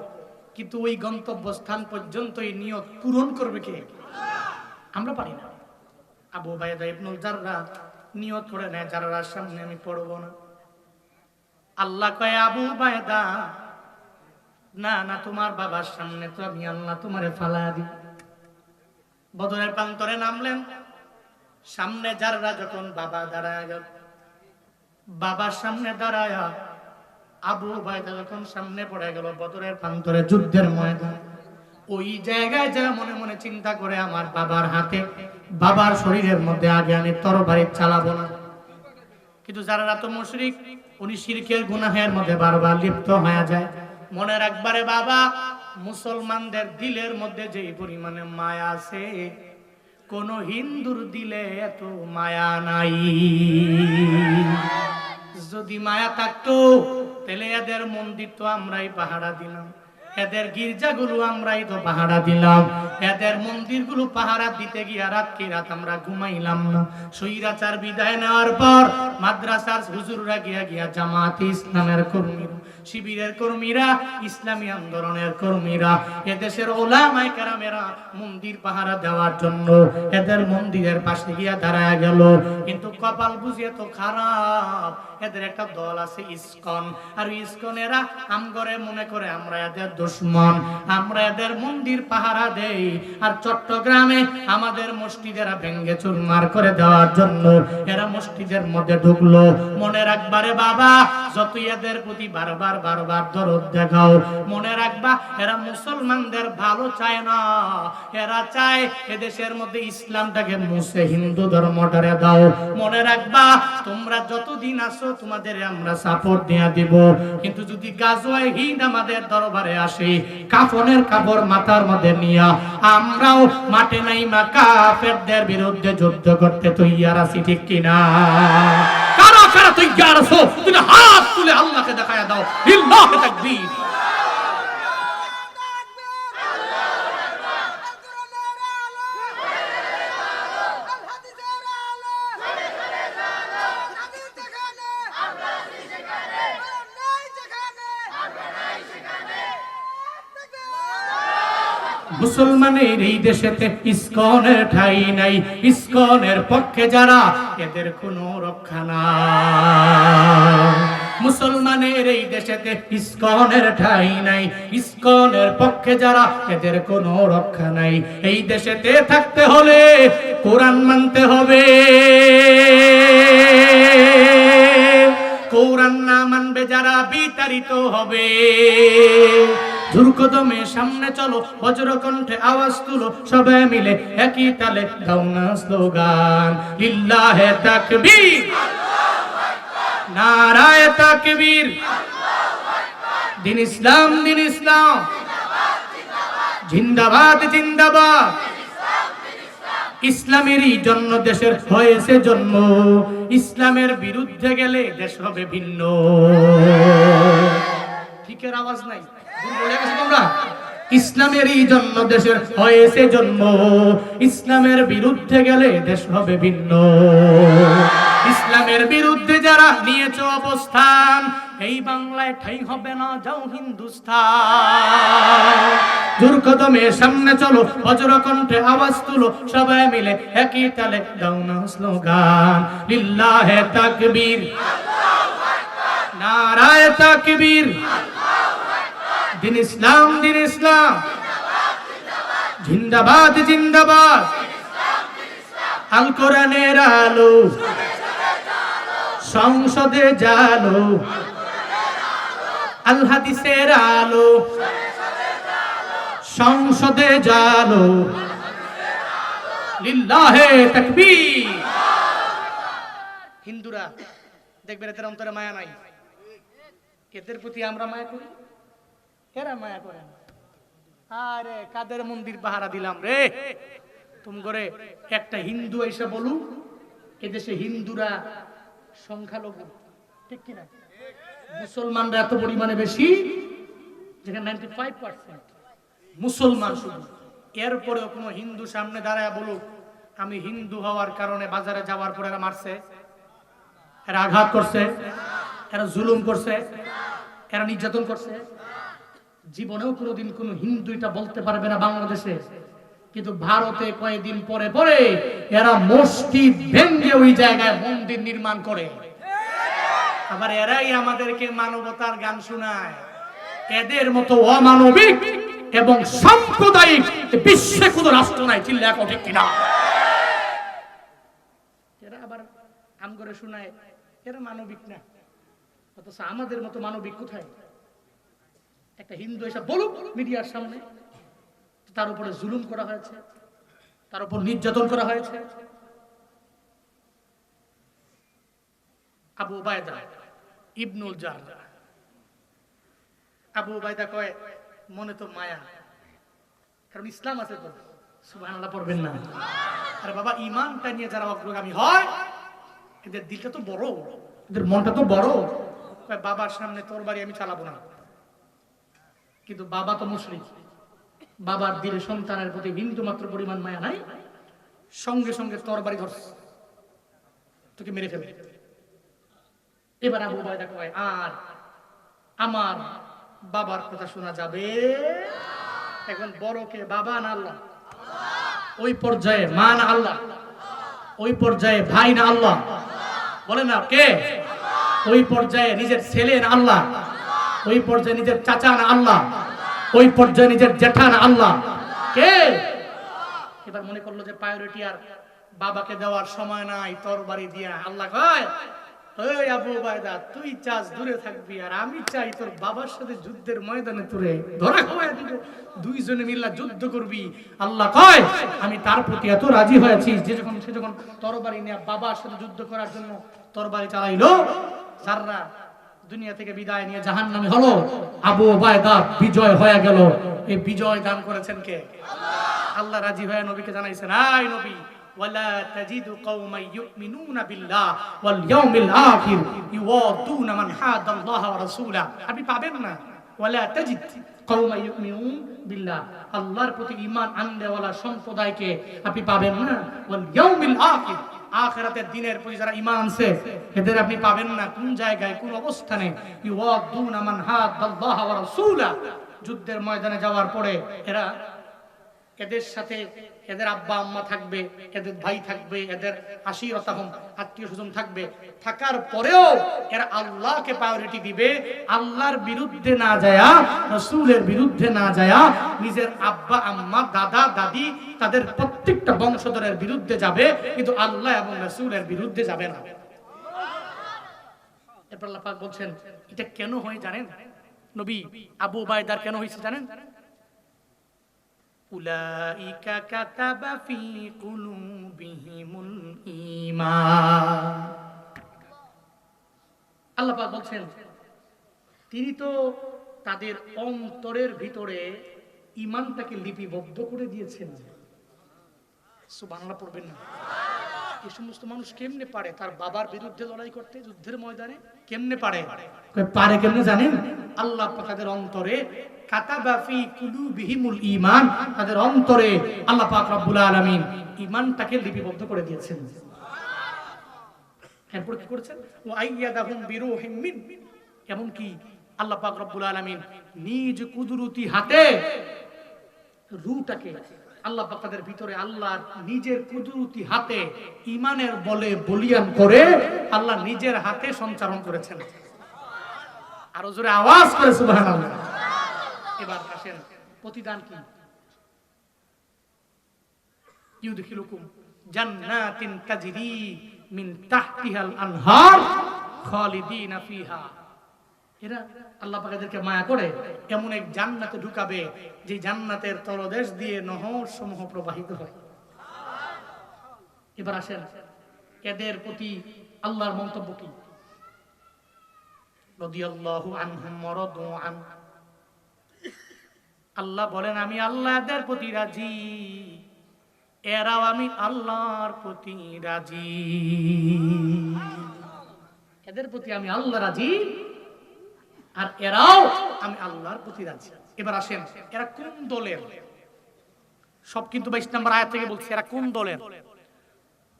কিন্তু ওই গন্তব্যস্থান পর্যন্ত এই নিয়ত পূরণ করবে কে? আমরা পারি না। আবু উবাইদা ইবনে জাররাহ নিয়ত করে নেয়, জাররার সামনে আমি পড়বো না। আল্লাহ কয়, আবু উবাইদা, না না, তোমার বাবার সামনে তো আমি আল্লাহ তোমারে ফালা দিই। বদরের প্রান্তরে নামলেন, সামনে জাররাহ যখন বাবা দাঁড়ায় গেল, বাবার সামনে দাঁড়ায় আবু উবাইদা যখন সামনে পড়ে গেল বদরের প্রান্তরে যুদ্ধের ময়দান, ওই জায়গায় যা মনে মনে চিন্তা করে আমার বাবার হাতে বাবার শরীরের মধ্যে আগে আমি তরবারি চালাবো না। কিন্তু যারা রাত মুশরিক, উনি শিরকের গুনাহের মধ্যে বারবার লিপ্ত হয়ে যায়। মনে রাখবারে বাবা, মুসলমানদের দিলের মধ্যে যে পরিমাণে মায়া আছে, কোন হিন্দুর দিলে এত মায়া নাই। যদি মায়া থাকতো তাহলে এদের মন্দির তো আমরাই পাহারা দিলাম, এদের গির্জাগুলো আমরাই তো পাহারা দিলাম, এদের মন্দিরগুলো পাহারা দিতে গিয়ে রাত আমরা ঘুমাইলাম না। স্বৈরাচার বিদায় নেওয়ার পর মাদ্রাসার হুজুররা গিয়া জামাতে ইসলামের কর্মীরা, শিবিরের কর্মীরা, ইসলামী আন্দোলনের কর্মীরা, এদেশের ওলামায়ে কেরামেরা মন্দির পাহারা দেওয়ার জন্য এদের মন্দিরের পাশে গিয়া দাঁড়ায় গেল। কিন্তু কপাল বুঝিয়ে তো খারাপ, এদের একটা দল আছে ইসকন, আর ইসকনেরা আমগরে মনে করে আমরা এদের দুশমন, আমরা এদের মন্দির পাহারা দেই। আর চট্টগ্রামে আমাদের মসজিদেরা ভেঙ্গে চুরমার করে দেওয়ার জন্য এরা মসজিদের মধ্যে ঢুকলো। মনে রাখবারে বাবা, যত এদের প্রতি বারবার দরদ দেখাও, মনে রাখবা এরা মুসলমানদের ভালো চায় না, এরা চায় এদেশের মধ্যে ইসলামটাকে মুছে হিন্দু ধর্মটারে দাও। মনে রাখবা তোমরা যতদিন আসো তোমাদের আমরা সাপোর্ট দিয়া দিব, কিন্তু যদি গাজওয়ায়ে হিন্দ আমাদের দরবারে আসে কাফনের কাপড় মাথার মধ্যে নিয়া আমরাও মাঠে নাইমা কাফেরদের বিরুদ্ধে যুদ্ধ করতে তৈয়ার আছি, ঠিক কিনা? কারা কারা তৈয়ার আছো? তুমি হাত তুলে আল্লাহকে দেখায়া দাও। লিল্লাহি তাকবীর। মুসলমানের এই দেশেতে ইসকনের ঠাই নাই, ইসকনের পক্ষে যারা এদের কোনো রক্ষা নাই। মুসলমানের এই দেশেতে ইসকনের ঠাই নাই, ইসকনের পক্ষে যারা এদের কোনো রক্ষা নাই। এই দেশেতে থাকতে হলে কোরআন মানতে হবে, কোরআন না মানবে যারা বিতাড়িত হবে। দুর্গদমে সামনে চলো, বজ্রকণ্ঠে আওয়াজ তুলো, সবাই মিলে একই তালে দাও না স্লোগান, লিল্লাহে তাকবীর, নারায়ে তাকবীর, দিন ইসলাম, দিন ইসলাম, জিন্দাবাদ জিন্দাবাদ। ইসলামেরই জন্য দেশের হয়েছে জন্ম, ইসলামের বিরুদ্ধে গেলে দেশ হবে ভিন্ন। ঠিকের আওয়াজ নাই, বলে গেছো তোমরা? ইসলামেরই জন্য দেশের হয়েছে জন্ম, ইসলামের বিরুদ্ধে গেলে দেশ হবে ভিন্ন। ইসলামের বিরুদ্ধে যারা নিয়েছে অবস্থান, এই বাংলায় ঠাই হবে না, যাও হিন্দুস্তান। দুর্গদমে সামনে চলো, বজ্রকণ্ঠে আওয়াজ তুলো, সবাই মিলে একই তালে দাও না স্লোগান, লিল্লাহে তাকবীর, নারায়ে তাকবীর, দিন ইসলাম, দিন ইসলাম, জিন্দাবাদ জিন্দাবাদ। আল কোরআনের আলো সংসদে জালো, আল হাদিসের আলো সংসদে জালো, লিল্লাহে তাকবীর। হিন্দুরা দেখবেন এদের অন্তরে মায়া নাই, এদের প্রতি আমরা মায়া করি, এরা মায়া করে না। আরে কাদের মন্দির পাহারা দিলাম রে, তুমি করে একটা হিন্দু এসে বলু এদেশে হিন্দুরা সংখ্যালঘু, ঠিক কিনা? মুসলমানরা এত পরিমাণে বেশি, যেখানে 95% মুসলমান শুধু। এরপরেও কোনো হিন্দু সামনে দাঁড়ায় বলুক আমি হিন্দু হওয়ার কারণে বাজারে যাওয়ার পরে এরা মারছে, এরা আঘাত করছে, এরা জুলুম করছে, এরা নির্যাতন করছে, জীবনেও কোনোদিন কোনো হিন্দু এটা বলতে পারবে না বাংলাদেশে। কিন্তু ভারতে কয়েকদিন পরে পরে এরা মসজিদ ভেঙে ওই জায়গায় মন্দির নির্মাণ করে, আবার এরাই আমাদেরকে মানবতার গান শোনায়। এদের মতো অমানবিক এবং সাম্প্রদায়িক বিশ্বে কোনো রাষ্ট্র নাই, চিল্লা এখন ঠিক কিনা? এরা আবার আম করে শোনায় এরা মানবিক না, অথচ আমাদের মতো মানবিক কোথায়? একটা হিন্দু এসে বলুক মিডিয়ার সামনে তার উপরে জুলুম করা হয়েছে, তার উপর নির্যাতন করা হয়েছে। আবু উবায়দা ইবনুল জাররাহ, আবু উবায়দা কয় মনে তো মায়া, কারণ ইসলাম আছে তো, সুবহানাল্লাহ পড়বেন না? আরে বাবা, ঈমানটা নিয়ে যারা অগ্রগামী হয় এদের দিলটা তো বড়, এদের মনটা তো বড়। কয় বাবার সামনে তরবারি আমি চালাবো না, কিন্তু বাবা তো মুশরিক, বাবার দিলে সন্তানের প্রতি বিন্দু মাত্র পরিমাণ মায়া নাই, সঙ্গে সঙ্গে তরবারি ধরছে, তোকে মেরে ফেলবে। এবার আবু উবায়দা কয় আর আমার বাবার কথা শোনা যাবে? এখন বড়কে বাবা না আল্লাহ? ওই পর্যায়ে মা না আল্লাহ? ওই পর্যায়ে ভাই না আল্লাহ? বলেন না কে? ওই পর্যায়ে নিজের ছেলে না আল্লাহ? ওই পর্যায়ে নিজের চাচা না আল্লাহ? ওই পর্যায়ে নিজের জেঠা না আল্লাহ? কে? এবার মনে করলো যে প্রায়োরিটি আর বাবাকে দেওয়ার সময় নাই, তরবারি দিয়া আল্লাহ কয় ওই আবু উবায়দা তুই চাস দূরে থাকবি, আর আমি চাই তোর বাবার সাথে যুদ্ধের ময়দানে তোরে ধরা খাওয়ায় দিব, দুইজনে মিল্লা যুদ্ধ করবি। আল্লাহ কয় আমি তার প্রতি এত রাজি হয়েছি যে সে যখন তরবারি নিয়ে বাবার সাথে যুদ্ধ করার জন্য তরবারি চালাইলো, যাররা দুনিয়া থেকে বিদায় নিয়ে জাহান্নামী হলো, আবু উবায়দা বিজয় হয়ে গেল। এই বিজয় দান করেছেন কে? আল্লাহ। আল্লাহ রাজি হয়ে নবীকে জানাইছেন, আয় নবী, ওয়ালা তাজিদু কওমান ইউমিনুনা বিল্লাহ ওয়াল ইয়াউমিল আখির ইউওয়াদুনা মান হাদাল্লাহ ওয়া রাসূলা। আপনি পাবেন না ওয়ালা তাজিদ কওমান ইউমিনুন বিল্লাহ, আল্লাহর প্রতি ঈমান আননেওয়ালা সম্প্রদায়কে আপনি পাবেন না। ওয়াল ইয়াউমিল আখির, আখিরাতের দিনের প্রতি যারা ঈমান আনছে এদের আপনি পাবেন না। কোন জায়গায়, কোন অবস্থানে? ইউওয়াদুনা মান হাদাল্লাহ ওয়া রাসূলা, যুদ্ধের ময়দানে যাওয়ার পরে এরা, এদের সাথে এদের আব্বা আম্মা থাকবে, এদের ভাই থাকবে, এদের আশিরতাহুম আত্মীয় স্বজন থাকবে, থাকার পরেও এরা আল্লাহকে প্রায়োরিটি দিবে। আল্লাহর বিরুদ্ধে না যায়া, রাসূলের বিরুদ্ধে না যায়া, নিজের আব্বা আম্মা দাদা দাদি তাদের প্রত্যেকটা বংশধরের বিরুদ্ধে যাবে, কিন্তু আল্লাহ এবং রাসূলের বিরুদ্ধে যাবে না। এরপর আল্লাহ পাক বলছেন এটা কেন হয় জানেন? নবী আবু উবায়দার কেন হয়েছে জানেন? উলাইকা কাতাবা ফি কুলুবিহিমুল ঈমান। আল্লাহ পাক বলছেন তিনি তো তাদের অন্তরের ভিতরে ঈমানটাকে লিপিবদ্ধ করে দিয়েছেন। সুবহানাল্লাহ পড়বেন না? এই সমস্ত মানুষ কেমনে পারে তার বাবার বিরুদ্ধে লড়াই করতে যুদ্ধের ময়দানে? কেমনে পারে? পারে কেমনে জানেন? আল্লাহ পাক তাদের অন্তরে কাতাবা ফি কুলুবিহিমুল ঈমান, তাদের অন্তরে আল্লাহ পাক রব্বুল আলামিন ঈমানটাকে লিপিবদ্ধ করে দিয়েছেন। এরপর কি করেছেন? ওয়া আইয়াদাহুম বিরূহিম মিন, এমন কি আল্লাহ পাক রব্বুল আলামিন নিজ কুদরতি হাতে রূহটাকে, আল্লাহ পাক তাদের ভিতরে আল্লাহ নিজের কুদরতি হাতে ঈমানের বলে বলিয়ান করে আল্লাহ নিজের হাতে সঞ্চারণ করেছেন। আরো জোরে আওয়াজ করে সুবহানাল্লাহ। এবার আসেন প্রতিদান কি? ইউদখিলুকুম জান্নাতিন তাজরি মিন তাহতিহাল আনহার খালিদিনা ফিহা। এরা আল্লাহ পাক এদেরকে মায়া করে এমন এক জান্নাতে ঢুকাবে যে জান্নাতের তলদেশ দিয়ে নহর সমূহ প্রবাহিত হয়। এবার আসেন এদের প্রতি আল্লাহর মন্তব্য কি? রাদিয়াল্লাহু আনহুম ওয়া রাদু আন, আল্লাহ বলেন আমি আল্লাহ এদের প্রতি রাজি, এরাও আমি আল্লাহর প্রতি রাজি। এদের প্রতি আমি আল্লাহ রাজি আর এরাও আমি আল্লাহর প্রতি রাজি। এবার আসেন এরা কোন দলের? সব কিন্তু 22 নম্বর আয়াত থেকে বলছি এরা কোন দলের।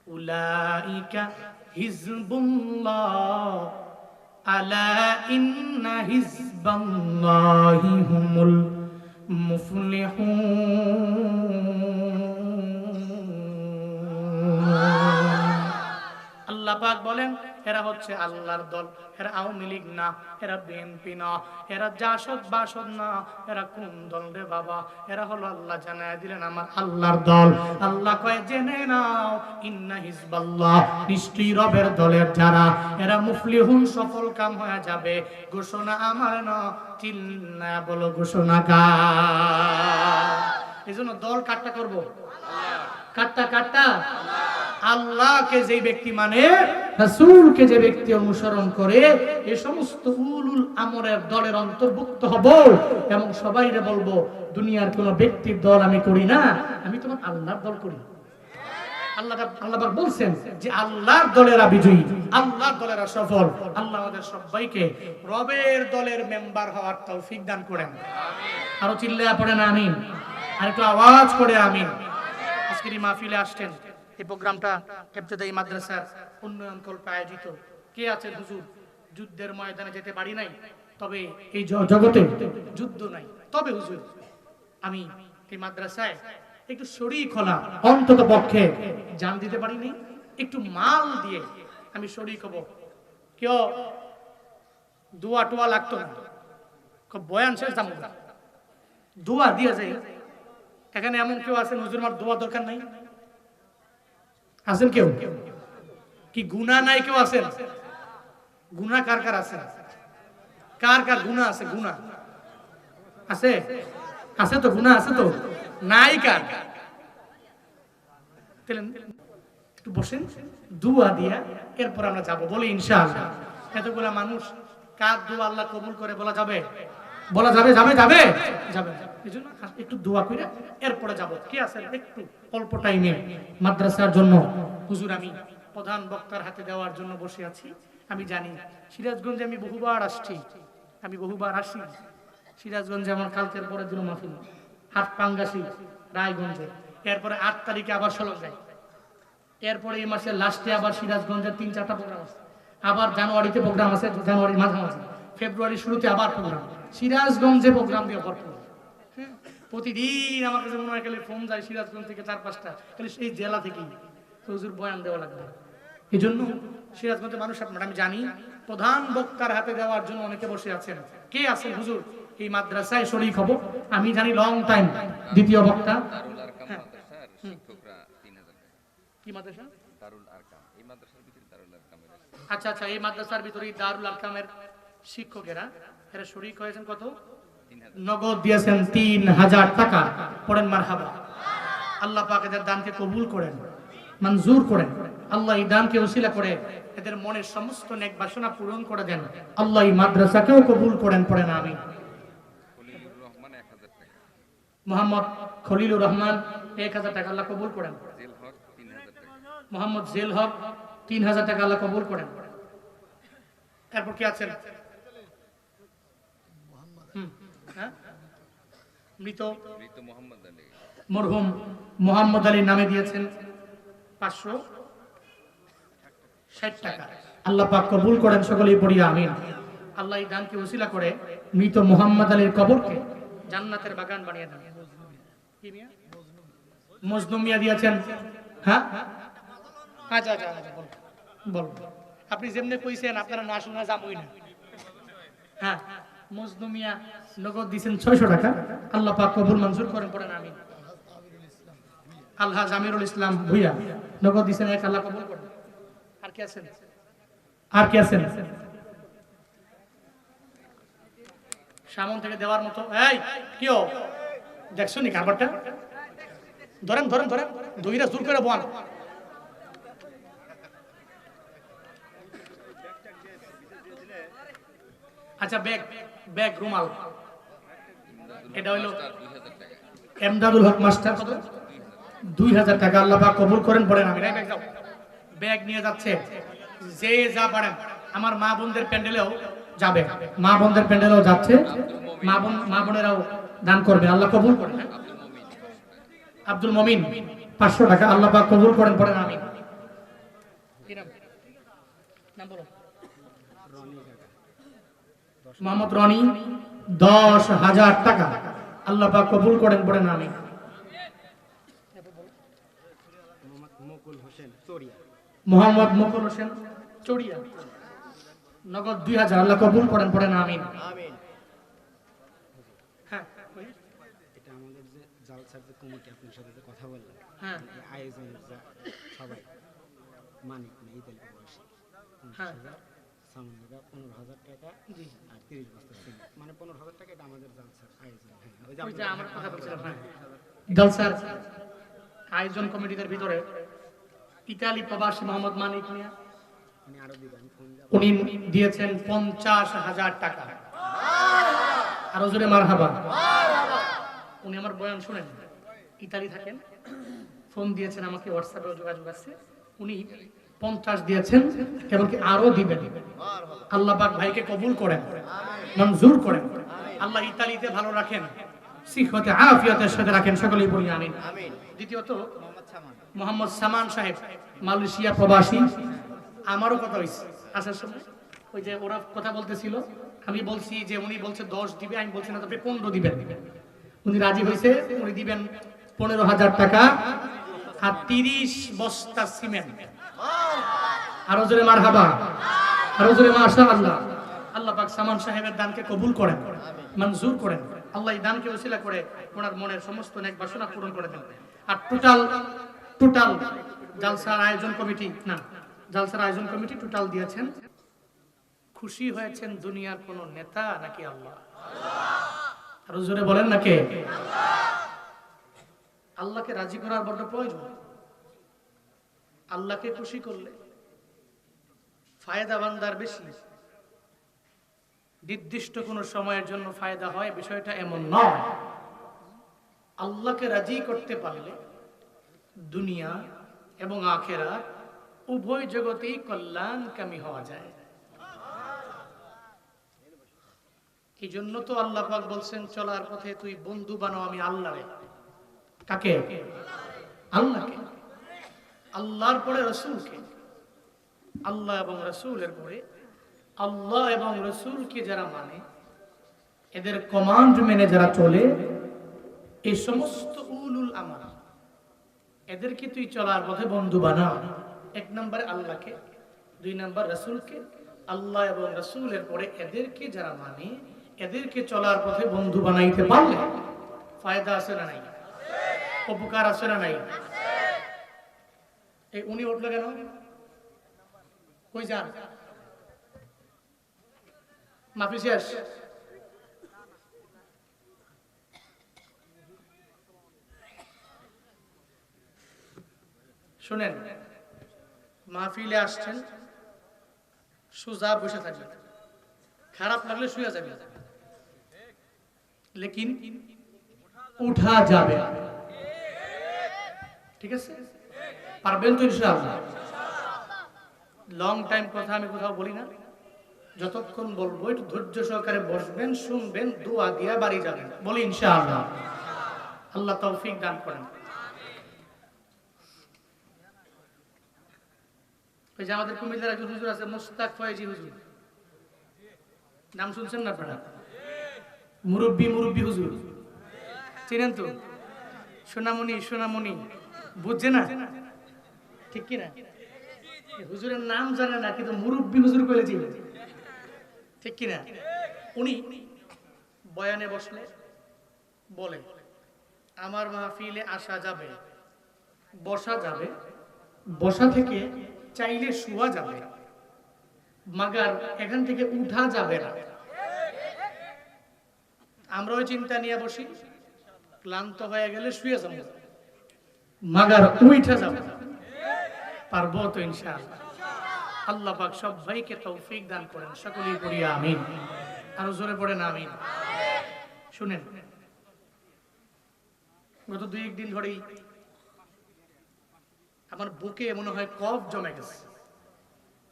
উলাইকা হিজবুল্লাহ আলা ইন্না হিজবাল্লাহি হুমুল মুফলিহুন। আল্লাহ পাক বলেন এরা হচ্ছে আল্লাহর দল, এরা আওয়ামী লীগ না, এরা বিএনপি না, এরা জাসদ বাসদ না, এরা কোন দল রে বাবা? এরা হলো আল্লাহ জানায় দিলেন আমার আল্লাহর দল। আল্লাহ কয় জেনে নাও ইন্না হিজবাল্লাহ, নিশ্চয়ই রবের দলের যারা এরা মুফলিহুন, সফল কাম হয়ে যাবে। ঘোষণা আমার না, চিল্লা বলো ঘোষণা কার? এজন্য দল কাটটা করব কাটটা কাটটা আল্লাহকে যে ব্যক্তি মানে, রাসূলকে যে ব্যক্তি অনুসরণ করে, এই সমস্ত উলুল আমরের দলের অন্তর্ভুক্ত হব এবং সবাইরে বলবো দুনিয়ার কোন ব্যক্তির দল আমি করি না, আমি তোমার আল্লাহর দল করি। আল্লাহ বলছেন যে আল্লাহর দলেরা বিজয়ী, আল্লাহর দলেরা সফল। আল্লাহ আমাদের সবাইকে রবের দলের মেম্বার হওয়ার তৌফিক দান করেন। আরো চিল্লায়া পড়েন আমিন, আর একটু আওয়াজ করে আমিন। আজকের এই মাহফিলে আসছেন, এই প্রোগ্রামটা ইবতেদায়ী মাদ্রাসার উন্নয়ন কল্পে আয়োজিত। কে আছেন হুজুর যুদ্ধের ময়দানে যেতে পারি নাই, তবে এই জগতে যুদ্ধ নাই, তবে হুজুর আমি এই মাদ্রাসায় একটু শরীক হলাম, অন্তত পক্ষে জান দিতে পারিনি, একটু মাল দিয়ে আমি শরীক হব। কেউ দোয়া টোয়া লাগতো না, বয়ান শেষ দাম দোয়া দিয়ে যায়। এখানে এমন কেউ আছেন হুজুর আমার দোয়া দরকার নাই? আছেন কেউ? কি গুনাহ নাই কেউ আছেন? গুনাহ কার কার আছে? কার কার গুনাহ আছে? গুনাহ আছে? আছে তো, গুনাহ আছে তো, নাই কার? একটু বসেন, দোয়া দিয়া এরপর আমরা যাব, বলি ইনশাআল্লাহ। এতগুলা মানুষ কার দোয়া আল্লাহ কবুল করে বলা যাবে? বলা যাবে? যাবে যাবে যাবে। এজন্য একটু দোয়া কইরা এরপরে যাব। কি আছে একটু অল্প টাইমে মাদ্রাসার জন্য হুজুর আমি প্রধান বক্তার হাতে দেওয়ার জন্য বসে আছি। আমি জানি সিরাজগঞ্জে আমি বহুবার আসছি, আমি বহুবার আসি সিরাজগঞ্জে। আমার কালকের পরের দিন মাহফিল, হাটপাঙ্গাসি রায়গঞ্জে, এরপরে 8 তারিখে আবার সলক যায়, এরপরে এই মাসের লাস্টে আবার সিরাজগঞ্জের 3-4টা প্রোগ্রাম আছে, আবার জানুয়ারিতে প্রোগ্রাম আছে, জানুয়ারির মাঝামাঝি, ফেব্রুয়ারির শুরুতে আবার প্রোগ্রাম। সিরাজগঞ্জে প্রোগ্রাম দিয়ে ভরপুর। প্রতিদিন আমার কাছে মনে হয় ফোন যায় সিরাজগঞ্জ থেকে 4-5টা, খালি এই জেলা থেকেই হুজুর বয়ান দেওয়া লাগবে। এই জন্য সিরাজগঞ্জের মানুষ আপনারা, আমি জানি প্রধান বক্তার হাতে দেওয়ার জন্য অনেকে বসে আছেন। কে আছেন হুজুর এই মাদ্রাসায় শরীক হব? আমি জানি লং টাইম দ্বিতীয় বক্তা কি মাদ্রাসা? দারুল আরকাম। এই মাদ্রাসার ভিতরে দারুল আরকামের, আচ্ছা আচ্ছা, এই মাদ্রাসার ভিতরে দারুল আরকামের শিক্ষকেরা এরা শরীক হয়েছেন। কত? নগদ দিয়েছেন 3000 টাকা। পড়েন মারহাবা। আল্লাহ পাক এদের দানকে কবুল করেন, মঞ্জুর করেন। আল্লাহ এই দানকে ওসিলা করে এদের মনের সমস্ত নেক বাসনা পূরণ করে দেন। আল্লাহ এই মাদ্রাসাকেও কবুল করেন। পড়েন আমিন। মোহাম্মদ খলিলুর রহমান 1000 টাকা আল্লাহ কবুল করেন। মোহাম্মদ জেল হক 3000 টাকা আল্লাহ কবুল করেন। এরপর কি আছেন? মৃত মরহুম মোহাম্মদ আলীর নামে দিয়েছেন 560 টাকা। আল্লাহ পাক কবুল করেন, সকলেই পড়ি আমিন। আল্লাহ এই দানকে ওসিলা করে মৃত মোহাম্মদ আলীর কবরকে জান্নাতের বাগান বানিয়ে দেন। মজনু মিয়া দিয়েছেন। হ্যাঁ আচ্ছা আচ্ছা বল, আপনি যেমনি কইছেন আপনারা না শোনা যাবই না। হ্যাঁ, মজনু মিয়া নগদ দিয়েছেন 600 টাকা। আল্লাহ পাক কবুল মঞ্জুর করেন। পড়েন আমিন। আলহাজ আমিরুল ইসলাম ভুইয়া নগদ দিয়েছেন 1, আল্লাহ কবুল করেন। আর কি আছেন? আর কি আছেন? সামন থেকে দেওয়ার মতো। এই কিও দেখছো নি কারবারটা? ধরেন ধরেন ধরেন, দুইরা জোর করে বল। আচ্ছা ব্যাগ, ব্যাগ রুমাল, এটা হইলো এমদাদুল হক মাস্টার। কত? 2000 টাকা। আল্লাহ পাক কবুল করেন। পড়েন আমি। ব্যাগ দাও, ব্যাগ নিয়ে যাচ্ছে যে যা পারেন। আমার মা বোনদের প্যান্ডেলেও যাবে, মা বোনদের প্যান্ডেলেও যাচ্ছে, মা বোনেরাও দান করবে। আল্লাহ কবুল করেন। আব্দুল মমিন 500 টাকা। আল্লাহ পাক কবুল করেন। পড়েন আমিন। কি নাম? নাম বলো। মোহাম্মদ রনি 10,000 টাকা। আল্লাহ পাক কবুল করেন। পড়েন আমিন। মোহাম্মদ মুকুল হোসেন চড়িয়া নগদ 2000। আল্লাহ কবুল করেন। পড়েন আমিন। হ্যাঁ, এটা আমাদের যে জালসার যে কমিটি আপনার সাথে যে কথা বললাম, হ্যাঁ, আয়োজনের সবাই মানিক না ঈদ বয়সী 50,000, সামনে 15,000 টাকা আর 30 বস্তা সিমেন্ট, মানে 15,000 টাকা। এটা আমাদের জালসার আয়োজন। ওই যে আমার কথা বলছিলাম। হ্যাঁ, জালসার আয়োজন কমিটিদের ভিতরে ইতালি প্রবাসী মোহাম্মদ মানিক মিয়া, উনি আরো দিবেন ফোন উনি দিয়েছেন 50,000 টাকা। আরো জোরে মারহাবা। উনি আমার বয়ান শুনেন, ইতালি থাকেন, ফোন দিয়েছেন আমাকে, হোয়াটসঅ্যাপে যোগাযোগ আছে। উনি 50 দিয়েছেন এবং কি আরো দিবেন। আল্লাহ পাক ভাইকে কবুল করেন, মঞ্জুর করেন। আল্লাহ ইতালিতে ভালো রাখেন, সিহতে আফিয়াতের সাথে রাখেন, সকলেই বলি আমিন। দ্বিতীয়ত মোহাম্মদ সামান সাহেব, মালয়েশিয়া প্রবাসী। আমারও কথা হয়েছে আসার সময়, ওই যে ওরা কথা বলতেছিল, আমি বলছি যে উনি বলছে 10 দিবে, আমি বলছি না তবে 15 দিবেন। উনি রাজি হয়েছে, উনি দিবেন 15,000 টাকা আর 30 বস্তা সিমেন্ট। আরো জোরে মারহাবা, আরো জোরে মাশাআল্লাহ। আল্লাহ পাক সামান সাহেবের দানকে কবুল করেন, মঞ্জুর করেন। আল্লাহ এই দানকে ওসিলা করে ওনার মনের সমস্ত নেক বাসনা পূরণ করে দেন। আর টোটাল জালসার আয়োজন কমিটি, না জালসার আয়োজন কমিটি টোটাল দিয়েছেন। খুশি হয়েছেন দুনিয়ার কোন নেতা নাকি আল্লাহ? আরো জোরে বলেন না কে? আল্লাহকে রাজি করার বড় প্রয়োজন। আল্লাহকে খুশি করলে ফায়দা বান্দার বেশি। নির্দিষ্ট কোন সময়ের জন্য ফায়দা হয়, বিষয়টা এমন নয়। আল্লাহকে রাজি করতে পারলে দুনিয়া এবং আখিরাত উভয় জগতেই কল্যাণকামী হওয়া যায়। এই জন্য তো আল্লাহ পাক বলছেন, চলার পথে তুই বন্ধু বানাও আমি আল্লাহরে। কাকে? আল্লাহকে। আল্লাহর পরে রাসূলকে। আল্লাহ এবং রাসূলের পরে আল্লাহ এবং রাসূলকে যারা মানে, এদের কমান্ড মেনে যারা চলে, এই সমস্ত উলুল আমর, এদেরকে তুই চলার পথে বন্ধু বানা। 1 নম্বরে আল্লাহকে, 2 নম্বর রাসূলকে। আল্লাহ এবং রাসূলের পরে এদেরকে যারা মানে, এদেরকে চলার পথে বন্ধু বানাইতে পারলে ফায়দা আছে না নাই? উপকার আছে না নাই? এই উনি উঠলো কেন? কই যান? মাফি শেষ। শুনেন, মাহফিলে আসছেন, সোজা বসে থাকবেন, খারাপ লাগলে শুয়ে যাবে, লেকিন উঠা যাবে। ঠিক আছে? পারবেন তো ইনশাআল্লাহ? লং টাইম কথা আমি কোথাও বলি না। যতক্ষণ বলবো একটু ধৈর্য সহকারে বসবেন, শুনবেন, দোয়া দিয়া বাড়ি যাবেন। বলি ইনশাআল্লাহ। আল্লাহ তৌফিক দান করেন। ওই যে আমাদের কুমিল্লার একজন হুজুর আছে, মুস্তাক ফয়েজি হুজুর, নাম শুনছেন না আপনারা? মুরব্বী হুজুর, চিনেন তো? সোনামণি বুঝছে না? ঠিক কিনা? হুজুরের নাম জানে না, কিন্তু মুরব্বী হুজুর বলে চিনে, ঠিক কিনা? উনি বয়ানে বসলে বলে, আমার মাহফিলে আসা যাবে, বসা যাবে, বসা থেকে চাইলে শোয়া যাবে, মাগার এখান থেকে উঠা যাবে না। আমরা ওই চিন্তা নিয়ে বসি, ক্লান্ত হয়ে গেলে শুয়ে যাব, মাগার উঠা যাবে। পারবো তো ইনশাআল্লাহ? আল্লাহ পাক সবাইকে তৌফিক দান করেন, সকলেই পড়ি আমিন। আরো জোরে পড়েন আমিন। শুনেন, গত 2-1 দিন ধরেই আমার বুকে মনে হয় কফ জমে গেছে,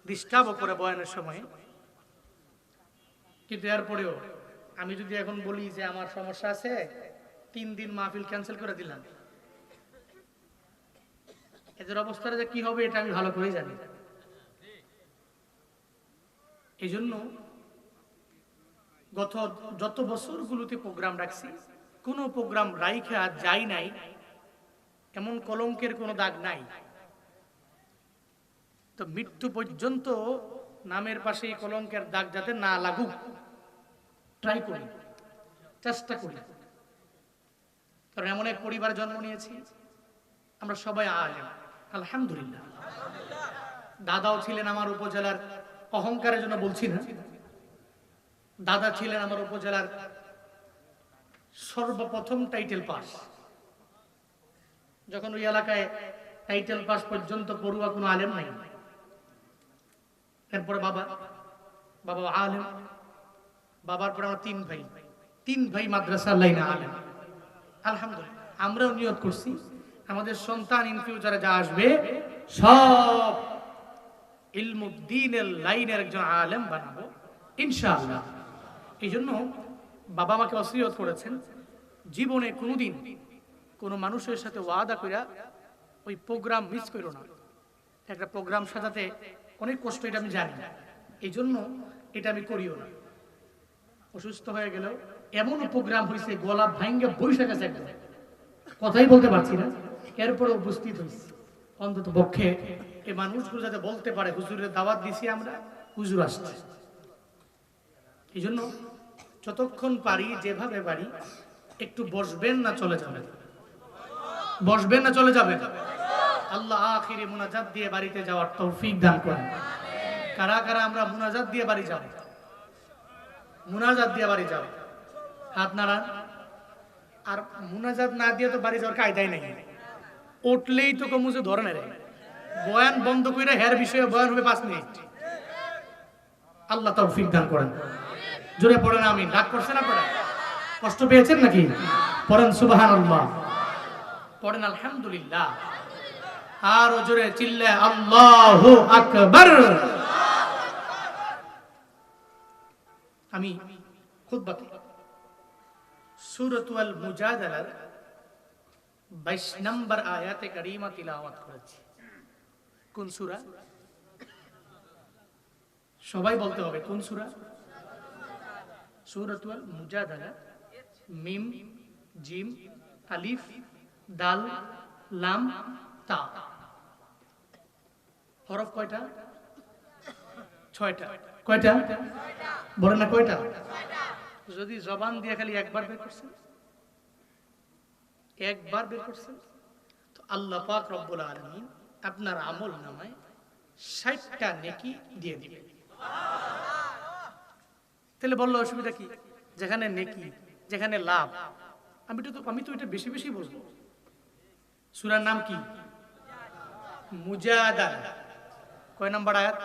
ডিস্টার্বও করে বয়ানের সময়। কিন্তু এরপরেও আমি যদি এখন বলি যে আমার সমস্যা আছে, 3 দিন মাহফিল ক্যান্সেল করে দিলাম, এদের অবস্থাটা যে কি হবে এটা আমি ভালো করে জানি। এই জন্য গত যত বছরগুলোতে প্রোগ্রাম রাখছি, কোনো প্রোগ্রাম রাইখা যাই নাই এমন কলঙ্কের কোনো দাগ নাই। তো মৃত্যু পর্যন্ত নামের পাশে এই কলঙ্কের দাগ যাতে না লাগুক ট্রাই করি, চেষ্টা করি। কারণ এমন এক পরিবার জন্ম নিয়েছি, আমরা সবাই আলেম আলহামদুলিল্লাহ। দাদাও ছিলেন আমার উপজেলার, অহংকারের জন্য বলছি না, দাদা ছিলেন আমার উপজেলার সর্বপ্রথম টাইটেল পাস। যখন ওই এলাকায় টাইটেল পাস পর্যন্ত পড়ুয়া কোনো আলেম নাই। এরপরে বাবা আলেম, বাবার পরে আমরা তিন ভাই মাদ্রাসার লাইনে আলেম। আলহামদুলিল্লাহ, আমরাও নিয়ত করছি আমাদের সন্তান ইন ফিউচারে যা আসবে সব ইলমুদ্দিনের লাইনের একজন আলেম বানাবো ইনশাআল্লাহ। এই জন্য বাবা আমাকে ওসিয়ত করেছেন, জীবনে কোনোদিন কোনো মানুষের সাথে ওয়াদা কইরা ওই প্রোগ্রাম মিস করো না। একটা প্রোগ্রাম সাজাতে অনেক কষ্ট, এটা আমি জানি, এই জন্য এটা আমি করিও না। অসুস্থ হয়ে গেলেও এমনও প্রোগ্রাম হয়েছে গলা ভাঙ্গে বৈশা গেছে, একদম কথাই বলতে পারছি না, এরপরে উপস্থিত হয়েছে। অন্তত পক্ষে এই মানুষগুলো যাতে বলতে পারে হুজুরের দাওয়াত দিছি আমরা, হুজুর আসছে। এই জন্য যতক্ষণ পারি যেভাবে পারি একটু বসবেন না চলে যাবেন, বসবেন না চলে যাবেন। আল্লাহ আখিরে মুনাজাত দিয়ে বাড়িতে যাওয়ার তৌফিক দান করেন। কারা কারা আমরা মুনাজাত দিয়ে বাড়ি যাব? মুনাজাত দিয়ে বাড়ি যাব, হাত নাড়ান। আর মুনাজাত না দিয়ে তো বাড়ি যাওয়ার কায়দাই নাই। উঠলেই তো কমুজে ধরে নেয়, বয়ান বন্ধ করে হের বিষয়ে বয়ান হবে 5 মিনিট। আল্লাহ তৌফিক দান করেন। জোরে পড়েন আমিন। ডাক করছেন আপনারা? কষ্ট পেয়েছেন নাকি? পড়েন সুবহানাল্লাহ, পড়েন আলহামদুলিল্লাহ, আর জোরে চিল্লা আল্লাহু আকবার। আমি খুতবাতে সূরাতুল মুজাদালার 22 নম্বর আয়াতে কারিমা তিলাওয়াত করেছি। কোন সূরা? সবাই বলতে হবে কোন সূরা? সূরাতুল মুজাদালা। মিম জিম আলিফ দাল লাম তা। হরফ কয়টা? 6টা। কয়টা? বলেন না কয়টা? যদি জবান দিয়ে খালি একবার বের করছেন, একবার বের করছেন, তো আল্লাহ পাক রব্বুল আলামিন আপনার আমল নামায় 60টা নেকি দিয়ে দিবেন। তাহলে বললো অসুবিধা কি? যেখানে নেকি, যেখানে লাভ, আমি তো এটা বেশি বেশি বলবো। সূরার নাম কি? মুজাদালা। কয় নাম্বার আয়াত?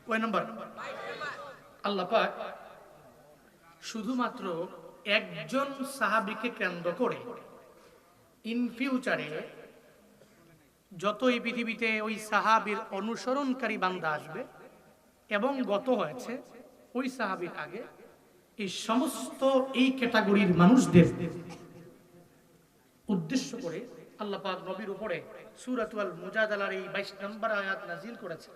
কয় নাম্বার? আল্লাহ পাক শুধুমাত্র একজন সাহাবীকে কেন্দ্র করে ইন ফিউচারে যত এই পৃথিবীতে ওই সাহাবীর অনুসরণকারী বান্দা আসবে এবং গত হয়েছে ওই সাহাবীর আগে, এই সমস্ত এই ক্যাটাগরির মানুষদের উদ্দেশ্য করে আল্লাহ পাক নবীর উপরে সূরাতুল মুজাদালার এই 22 নম্বর আয়াত নাযিল করেছে।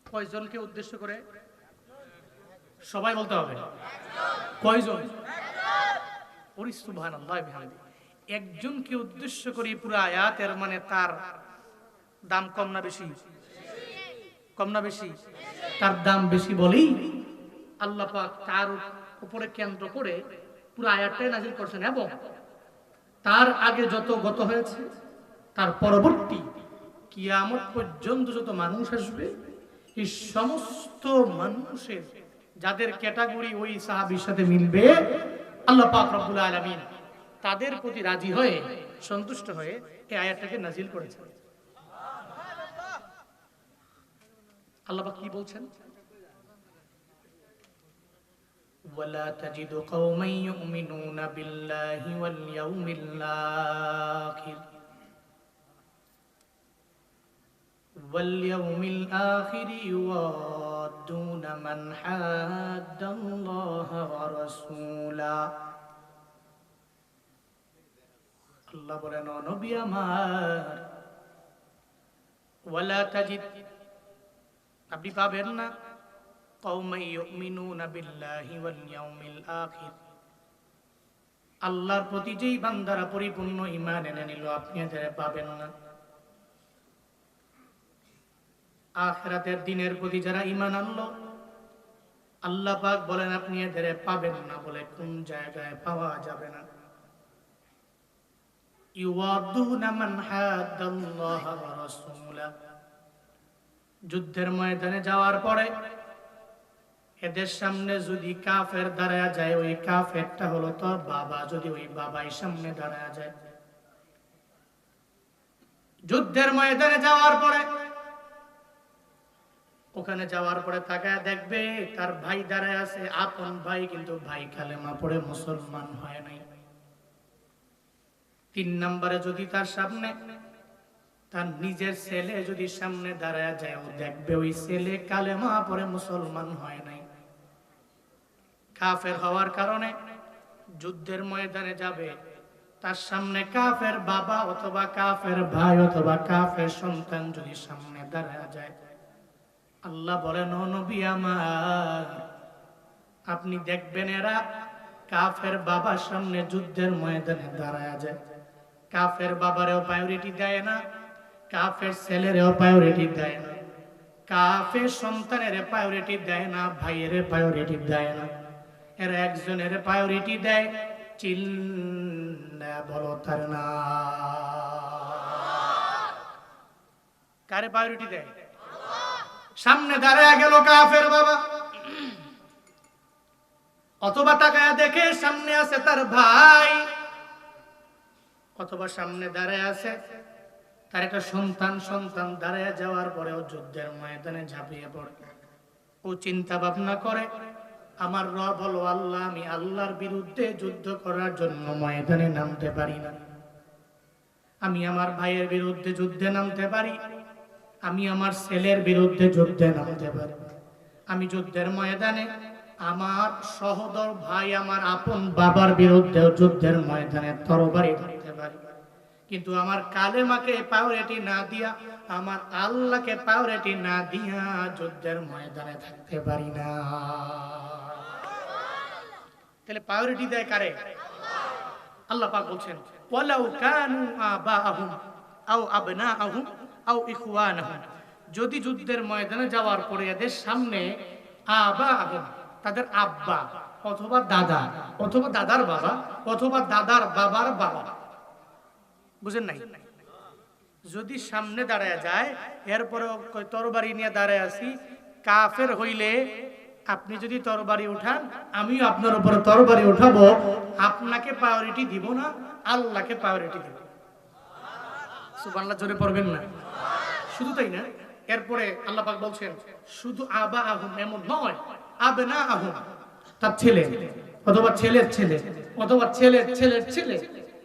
কয়জনকে উদ্দেশ্য করে? সবাই বলতে হবে। কয়জন? সুবহানাল্লাহ বিহামদি। একজনকে উদ্দেশ্য করে পুরো আয়াতের মানে তার দাম কম না বেশি? কম না বেশি? তার দাম বেশি বলেই আল্লাহ পাক তার উপরে কেন্দ্র করে পুরো আয়াতটাই নাযিল করছেন। এবং তার আগে যত গত হয়েছে, তার পরবর্তী কিয়ামত পর্যন্ত যত মানুষ আসবে, এই সমস্ত মানুষের যাদের ক্যাটাগরি ওই সাহাবীর সাথে মিলবে, আল্লাহ পাক রব্বুল আলামিন তাদের প্রতি রাজি হয়ে সন্তুষ্ট হয়ে এই আয়াতটাকে নাযিল করেছেন। আল্লাহ পাক কি বলছেন? ওয়ালা তাজিদু কওমান ইউমিনুনা বিল্লাহি ওয়াল ইয়াউমিল আখির واليوم الآخر يوادون من حاد الله ورسوله। আল্লাহ বলেন, ও নবী আমার, ওয়ালা তাজিদ, আপনি পাবেন না, কওমান ইউমিনুনা বিল্লাহি ওয়াল ইয়াউমিল আখির, আল্লাহর প্রতি যেই বান্দারা পরিপূর্ণ ঈমান এনে নিল, আপনি এদের পাবেন না। আখিরাতের দিনের প্রতি যারা ঈমান আনলো, আল্লাহ পাক বলেন আপনি এদের পাবেন না। বলে কোন জায়গায় পাওয়া যাবে না? ইউয়াদুনা মান হাদাল্লাহ ওয়া রাসূলা, যুদ্ধের ময়দানে যাওয়ার পরে এদের সামনে যদি কাফের দাঁড়ায় যায়, ওই কাফেরটা হলো তোর বাবা, যদি ওই বাবাই সামনে দাঁড়ায় যায়, যুদ্ধের ময়দানে যাওয়ার পরে, ওখানে যাওয়ার পরে তাকায় দেখবে তার ভাই দাঁড়ায় আছে, আপন ভাই, কিন্তু ভাই কালেমা পড়ে মুসলমান হয় নাই। 3 নম্বরে যদি তার সামনে তার নিজের ছেলে যদি সামনে দাঁড়ায় যায়, ও দেখবে ওই ছেলে কালেমা পড়ে মুসলমান হয় নাই। কাফের হওয়ার কারণে যুদ্ধের ময়দানে যাবে, তার সামনে কাফের বাবা অথবা কাফের ভাই অথবা কাফের সন্তান যদি সামনে দাঁড়ায় যায়, আল্লাহ বলেন, ও নবী আমার, আপনি দেখবেন এরা কাফের বাবার সামনে যুদ্ধের ময়দানে দাঁড়ায় যায়, কাফের বাবারেও প্রায়োরিটি দেয় না, কাফের ছেলেরেও প্রায়োরিটি দেয় না, কাফের সন্তানের প্রায়োরিটি দেয় না, ভাইয়ের প্রায়োরিটি দেয় না, এরা একজনের প্রায়োরিটি দেয়, চিল্লা বলো তার না। কারে প্রায়োরিটি দেয়? সামনে দাঁড়ায় গেল কাফের বাবা, অথবা তাকায় দেখে সামনে আছে তার ভাই, অথবা সামনে দাঁড়ায় আছে তার একটা সন্তান, সন্তান দাঁড়ায় যাওয়ার পরেও যুদ্ধের ময়দানে ঝাঁপিয়ে পড়ে। ও চিন্তা ভাবনা করে, আমার রব হলো আল্লাহ, আমি আল্লাহর বিরুদ্ধে যুদ্ধ করার জন্য ময়দানে নামতে পারি না, আমি আমার ভাইয়ের বিরুদ্ধে যুদ্ধে নামতে পারি, আমি আমার ছেলের বিরুদ্ধে যুদ্ধে নামতে পারি, আমি যুদ্ধের ময়দানে আমার সহোদর ভাই, আমার আপন বাবার বিরুদ্ধে যুদ্ধের ময়দানে তরবারি ধরতে পারি, কিন্তু আমার কালেমাকে প্রায়োরিটি না দিয়া, আমার আল্লাহকে প্রায়োরিটি না দিয়া যুদ্ধের ময়দানে থাকতে পারি না। তাহলে প্রায়োরিটি দেয় কারে? আল্লাহ পাক বলছেন, ওয়ালাউ কানু আবাআহুম আও আবনাআহুম আও ইখওয়ানাহুম, যদি যুদ্ধের ময়দানে যাওয়ার পরে এদের সামনে আবাআহুম, তাদের আব্বা অথবা দাদা অথবা দাদার বাবা অথবা দাদার বাবার বাবা, বুঝেন নাই, যদি সামনে দাঁড়ায় যায়, এরপরে তরবারি নিয়ে দাঁড়ায় আছি, কাফের হইলে আপনি যদি তরবারি উঠান, আমিও আপনার উপরে তরবারি উঠাবো, আপনাকে প্রায়োরিটি দিব না, আল্লাহকে প্রায়োরিটি দিব। সুবহানাল্লাহ, জোরে পড়বেন না? শুধু তাই না, এরপরে আল্লাহ পাক বলছেন, শুধু আবা আহুম এমন নয়, আবনা আহুম, তার ছেলে অথবা ছেলের ছেলে অথবা ছেলের ছেলের ছেলে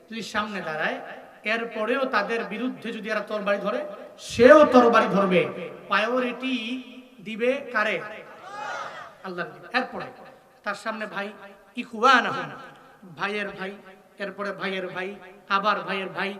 যদি সামনে দাঁড়ায়, এরপরেও তাদের বিরুদ্ধে যদি এরা তরবারি ধরে, সেও তরবারি ধরবে, প্রায়োরিটি দিবে কারে? আল্লাহ। এরপরে তার সামনে ভাই, ইখওয়ানাহুম, ভাইয়ের ভাই, এরপরে ভাইয়ের ভাই, আবার ভাইয়ের ভাই,